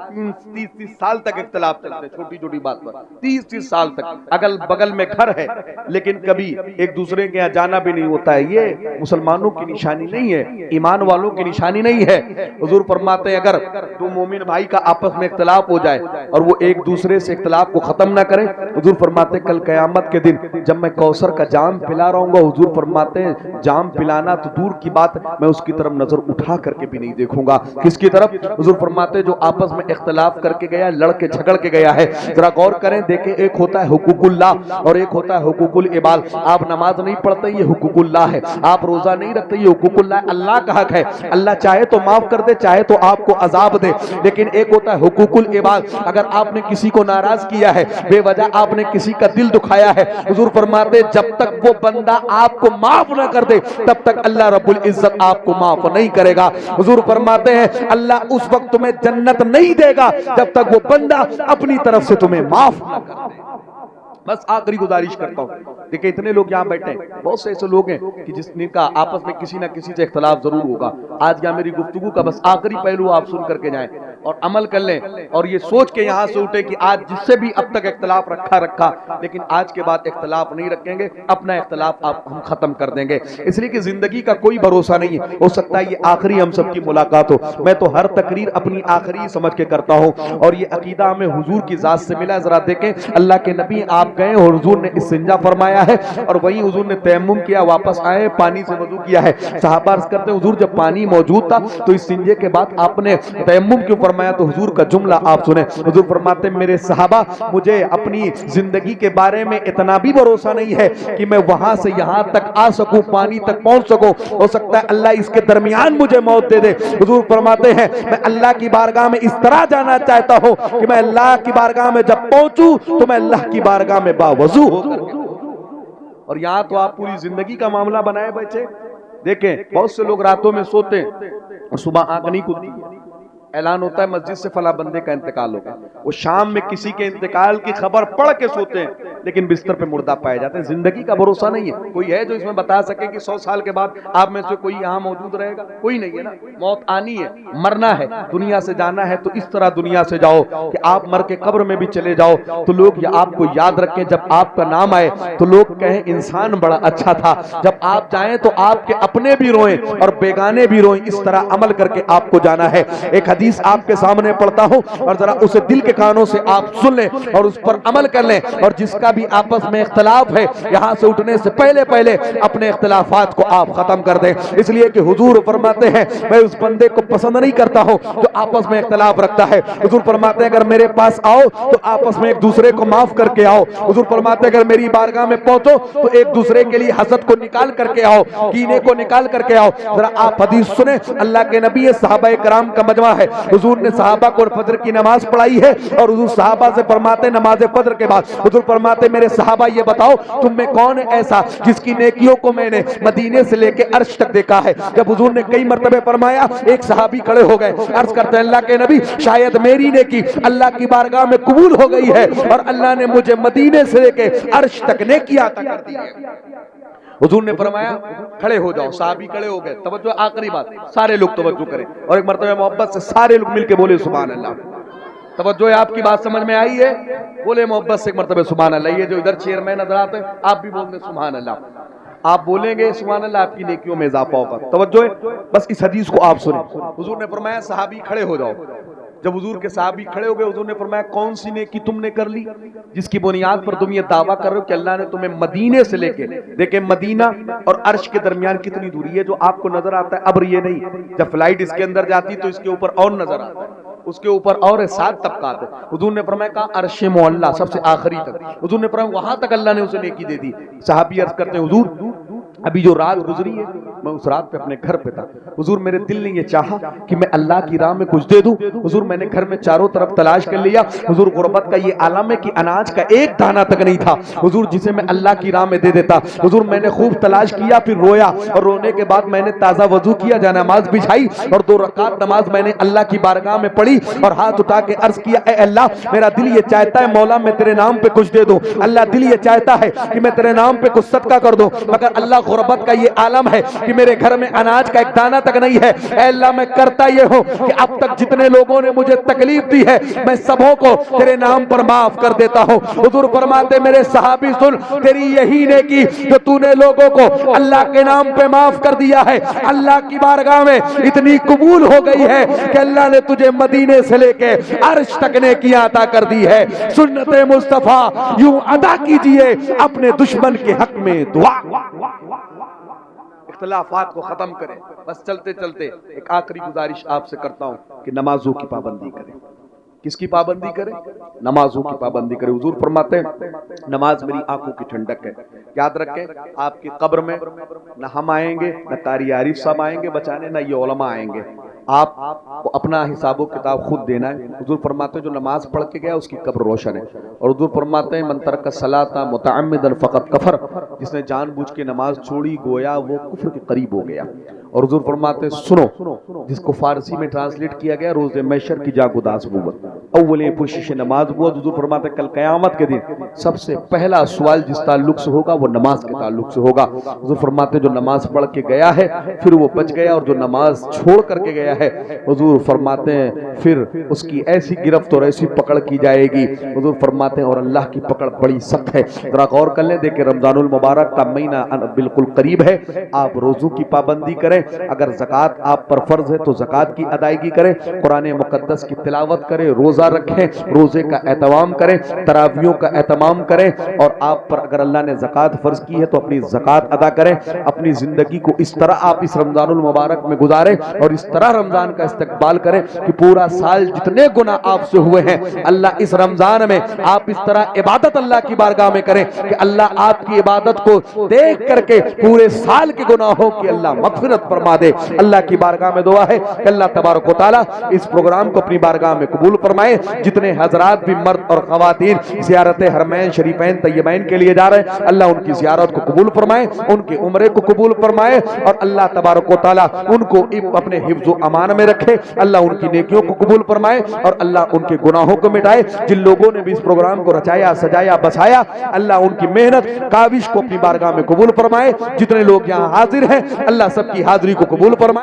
30 سال تک اختلاف چلتے، چھوٹی چھوٹی بات پر 30 سال تک، اگل بگل میں گھر ہے لیکن کبھی ایک دوسرے کے یہاں جانا بھی نہیں ہوتا ہے۔ یہ مسلمانوں کی نشانی نہیں ہے، ایمان والوں کی نشانی نہیں ہے۔ حضور فرماتے ہیں اگر 2 مومن بھائی کا آپس میں اختلاف ہو جائے اور وہ ایک دوسرے سے اختلاف کو ختم نہ کریں، حضور فرماتے ہیں کل قیامت کے دن جب میں کوثر کا جام پلا رہا ہوں گا، حضور فرماتے ہیں جام پلانا تو دور کی بات، میں اس کی طرف نظر اٹھا کر کے بھی نہیں دیکھوں گا۔ کس کی طرف؟ حضور فرماتے جو آپس میں اختلاف کر کے گیا، لڑ کے جھگڑ کے گیا ہے، ذرا غور کریں دیکھیں ایک ہوتا ہے حقوق اللہ اور ایک ہوتا ہے حقوق العباد۔ آپ نماز نہیں پڑھتے یہ حقوق اللہ ہے، آپ روزہ نہیں رکھتے یہ حقوق اللہ ہے، اللہ کا حق ہے، اللہ چاہے تو معاف کر دے چاہے تو آپ کو عذاب دے، لیکن ایک ہوتا ہے حقوق العباد۔ اگر آپ نے کسی کو ناراض کیا ہے، بے وجہ آپ نے کسی کا دل دکھایا ہے، حضور فرماتے جب تک وہ بندہ آپ کو معاف نہ کر دے تب تک اللہ رب العزت آپ کو معاف نہیں کرے گا۔ حضور فرماتے ہیں اللہ اس وقت تمہیں جنت نہیں دے گا جب تک وہ بندہ اپنی طرف سے تمہیں معاف نہ کر دے۔ بس آخری گزارش کرتا ہوں، دیکھیں اتنے لوگ یہاں بیٹھے ہیں، بہت سے ایسے لوگ ہیں کہ جس کا آپس میں کسی نہ کسی سے اختلاف ضرور ہوگا۔ آج یہاں میری گفتگو کا بس آخری پہلو آپ سن کر کے جائیں اور عمل کر لیں اور یہ سوچ کے یہاں سے اٹھے کہ آج جس سے بھی اب تک اختلاف رکھا لیکن آج کے بعد اختلاف نہیں رکھیں گے، اپنا اختلاف ہم ختم کر دیں گے، اس لیے کہ زندگی کا کوئی بھروسہ نہیں ہے، ہو سکتا ہے یہ آخری ہم سب کی ملاقات ہو۔ میں تو ہر تقریر اپنی آخری سمجھ کے کرتا ہوں اور یہ عقیدہ ہمیں حضور کی ذات سے ملا۔ ذرا دیکھیں اللہ کے نبی آپ گئے اور حضور نے استنجا فرمایا ہے اور وہیں حضور نے تیمم کیا، واپس آئے پانی سے وضو کیا ہے۔ صحابہ عرض کرتے ہیں حضور جب پانی موجود تھا تو استنجے کے بعد آپ نے تیمم کیوں فرمایا؟ تو حضور کا جملہ آپ سنیں، حضور فرماتے ہیں میرے صحابہ مجھے اپنی زندگی کے بارے میں اتنا بھی بھروسہ نہیں ہے کہ میں وہاں سے یہاں تک آ سکوں، پانی تک پہنچ سکوں، ہو سکتا ہے اللہ اس کے درمیان مجھے موت دے دے۔ حضور فرماتے ہیں میں اللہ کی بارگاہ میں اس طرح جانا چاہتا ہوں کہ میں اللہ کی بارگاہ میں جب پہنچوں تو میں اللہ کی بارگاہ میں باوضو ہو کر کے۔ اور یہاں تو آپ پوری زندگی کا معاملہ بنائے بیٹھے۔ دیکھیں بہت سے لوگ راتوں میں سوتے ہیں، صبح آنکھ نہیں کھلتی، اعلان ہوتا ہے مسجد سے فلاں بندے کا انتقال ہو گیا، وہ شام میں کسی کے انتقال کی خبر پڑھ کے سوتے ہیں لیکن بستر پہ مردہ پائے جاتے ہیں۔ زندگی کا بھروسہ نہیں ہے۔ کوئی ہے جو اس میں بتا سکے کہ 100 سال کے بعد آپ میں سے کوئی یہاں موجود رہے گا؟ کوئی نہیں ہے نا۔ موت آنی ہے، مرنا ہے، دنیا سے جانا ہے تو اس طرح دنیا سے جاؤ کہ آپ مر کے قبر میں بھی چلے جاؤ تو لوگ یہ آپ کو یاد رکھیں، جب آپ کا نام آئے تو لوگ کہیں انسان بڑا اچھا تھا، جب آپ جائیں تو آپ کے اپنے بھی روئیں اور بیگانے بھی روئیں، اس طرح عمل کر کے آپ کو جانا ہے۔ ایک حدیث حدیث آپ کے سامنے پڑھتا ہوں اور ذرا اسے دل کے کانوں سے آپ سن لیں اور اس پر عمل کر لیں، اور جس کا بھی آپس میں اختلاف ہے یہاں سے اٹھنے سے پہلے اپنے اختلافات کو آپ ختم کر دیں، اس لیے کہ حضور فرماتے ہیں میں اس بندے کو پسند نہیں کرتا ہوں جو آپس میں اختلاف رکھتا ہے۔ حضور فرماتے ہیں اگر میرے پاس آؤ تو آپس میں ایک دوسرے کو معاف کر کے آؤ۔ حضور فرماتے ہیں اگر میری بارگاہ میں پہنچو تو ایک دوسرے کے لیے حسد کو نکال کر کے آؤ، کینے کو نکال کر کے آؤ۔ ذرا آپ حدیث سنیں، اللہ کے نبی صحابہ کرام کا مجمع ہے، حضور نے صحابہ کو فجر کی نماز پڑھائی ہے اور حضور صحابہ سے فرماتے نماز فجر کے بعد حضور فرماتے میرے صحابہ یہ بتاؤ تم میں کون ہے ایسا جس کی نیکیوں کو میں نے مدینے سے لے کے عرش تک دیکھا ہے؟ جب حضور نے کئی مرتبہ فرمایا ایک صحابی کھڑے ہو گئے، عرض کرتے ہیں اللہ کے نبی شاید میری نیکی اللہ کی بارگاہ میں قبول ہو گئی ہے اور اللہ نے مجھے مدینے سے لے کے عرش تک نیکی عطا کر دی ہے۔ حضور نے فرمایا کھڑے ہو جاؤ، صحابی کھڑے ہو گئے، توجہ آخری بات، سارے لوگ توجہ کریں اور ایک مرتبہ محبت سے سارے لوگ مل کے بولے سبحان اللہ۔ توجہ ہے، آپ کی بات سمجھ میں آئی ہے؟ بولے محبت سے ایک مرتبہ سبحان اللہ۔ یہ جو ادھر چیئرمین نظر آتے ہیں آپ بھی بول دیں سبحان اللہ، آپ بولیں گے سبحان اللہ آپ کی نیکیوں میں اضافہ ہوگا۔ توجہ ہے، بس اس حدیث کو آپ سنیں۔ حضور نے فرمایا صحابی کھڑے ہو جاؤ، جب حضور کے صحابی کھڑے ہو گئے حضور نے فرمایا کون سی نیکی تم نے کر لی جس کی بنیاد پر تم یہ دعویٰ کر رہے ہو کہ اللہ نے تمہیں مدینے سے لے کے، دیکھیں مدینہ اور عرش کے درمیان کتنی دوری ہے جو آپ کو نظر آتا ہے، ابر یہ نہیں، جب فلائٹ اس کے اندر جاتی تو اس کے اوپر اور نظر آتا ہے، اس کے اوپر اور 7 طبقات ہیں۔ حضور نے فرمایا کہا عرش معلیٰ سب سے آخری تک، حضور نے فرمایا وہاں تک اللہ نے اسے نیکی دے دی۔ صحابی عرض کرتے ہیں حضور ابھی جو رات گزری ہے میں اس رات پہ اپنے گھر پہ تھا، حضور میرے دل نے یہ چاہا کہ میں اللہ کی راہ میں کچھ دے دوں، حضور میں نے گھر میں چاروں طرف تلاش کر لیا، حضور غربت کا یہ عالم ہے کہ اناج کا ایک دانہ تک نہیں تھا حضور جسے میں اللہ کی راہ میں دے دیتا، حضور میں نے خوب تلاش کیا پھر رویا اور رونے کے بعد میں نے تازہ وضو کیا، جانماز بچھائی اور 2 رکعت نماز میں نے اللہ کی بارگاہ میں پڑھی اور ہاتھ اٹھا کے عرض کیا اے اللہ میرا دل یہ چاہتا ہے مولا میں تیرے نام پہ کچھ دے دوں، اللہ دل یہ چاہتا ہے کہ میں تیرے نام پہ کچھ صدقہ کر دوں، مگر اللہ غربت کا یہ عالم ہے کہ میرے گھر میں اناج کا ایک دانہ تک نہیں ہے، اے اللہ میں کرتا یہ ہوں کہ اب تک جتنے لوگوں نے مجھے تکلیف دی ہے میں سبوں کو تیرے نام پر معاف کر دیتا ہوں۔ حضور فرماتے میرے صحابی سن تیری یہی نیکی جو تو نے لوگوں کو اللہ کے نام پہ معاف کر دیا ہے اللہ کی بارگاہ میں اتنی قبول ہو گئی ہے کہ اللہ نے تجھے مدینے سے لے کے عرش تک نیکیاں عطا کر دی ہے۔ سنت مصطفیٰ یوں ادا کیجئے اپنے دشمن کے حق میں دعا، اختلافات کو ختم کریں۔ بس چلتے چلتے ایک آخری گزارش آپ سے کرتا ہوں کہ نمازوں کی پابندی کریں۔ کس کی پابندی کریں؟ نمازوں کی پابندی کریں۔ حضور فرماتے ہیں نماز میری آنکھوں کی ٹھنڈک ہے۔ یاد رکھیں آپ کی قبر میں نہ ہم آئیں گے نہ قاری عارف صاحب آئیں گے بچانے نہ یہ علماء آئیں گے، آپ کو اپنا حساب و کتاب خود دینا ہے۔ حضور فرماتے ہیں جو نماز پڑھ کے گیا اس کی قبر روشن ہے، اور حضور فرماتے ہیں من ترک الصلاۃ متعمدا فقد کفر، جس نے جان بوجھ کے نماز چھوڑی گویا وہ کفر کے قریب ہو گیا۔ اور حضور فرماتے ہیں سنو، جس کو فارسی میں ٹرانسلیٹ کیا گیا روز محشر کی جاگ اداس بوت اولیں پوشش نماز بوت۔ حضور فرماتے ہیں کل قیامت کے دن سب سے پہلا سوال جس تعلق سے ہوگا وہ نماز کے تعلق سے ہوگا۔ حضور فرماتے ہیں جو نماز پڑھ کے گیا ہے پھر وہ بچ گیا، اور جو نماز چھوڑ کر کے گیا ہے حضور فرماتے ہیں پھر اس کی ایسی گرفت اور ایسی پکڑ کی جائے گی۔ حضور فرماتے ہیں اور اللہ کی پکڑ بڑی سخت ہے۔ ذرا غور کر لیں، دیکھیں رمضان المبارک کا مہینہ بالکل قریب ہے، آپ روزوں کی پابندی کریں، اگر زکوٰۃ آپ پر فرض ہے تو زکوٰۃ کی ادائیگی کریں، قرآن مقدس کی تلاوت کریں، روزہ رکھیں، روزے کا اہتمام کریں، تراویحوں کا اہتمام کریں، اور آپ پر اگر اللہ نے زکوٰۃ فرض کی ہے تو اپنی زکوٰۃ ادا کریں۔ اپنی زندگی کو اس طرح آپ اس رمضان المبارک میں گزاریں اور اس طرح رمضان کا استقبال کریں کہ پورا سال جتنے گناہ آپ سے ہوئے ہیں اللہ اس رمضان میں آپ اس طرح عبادت اللہ کی بارگاہ میں کریں کہ اللہ آپ کی عبادت کو دیکھ کر کے پورے سال کے گناہوں کی اللہ مغفرت فرما دے۔ اللہ کی بارگاہ میں دعا ہے کہ اللہ تبارک و تعالی اس پروگرام کو اپنی بارگاہ میں قبول فرمائے۔ جتنے حضرات بھی مرد اور خواتین زیارت حرمین شریفین طیبین کے لیے جا رہے ہیں اللہ ان کی زیارت کو قبول فرمائے، ان کے عمرے کو قبول فرمائے، اور اللہ تبارک و تعالی ان کو اپنے حفظ و امان میں رکھے، اللہ ان کی نیکیوں کو قبول فرمائے اور اللہ ان کے گناہوں کو مٹائے۔ جن لوگوں نے بھی اس پروگرام کو رچایا سجایا بسایا اللہ ان کی محنت کاوش کو اپنی بارگاہ میں قبول فرمائے۔ جتنے لوگ یہاں حاضر ہیں اللہ سب کی حاضری کو قبول فرمائے۔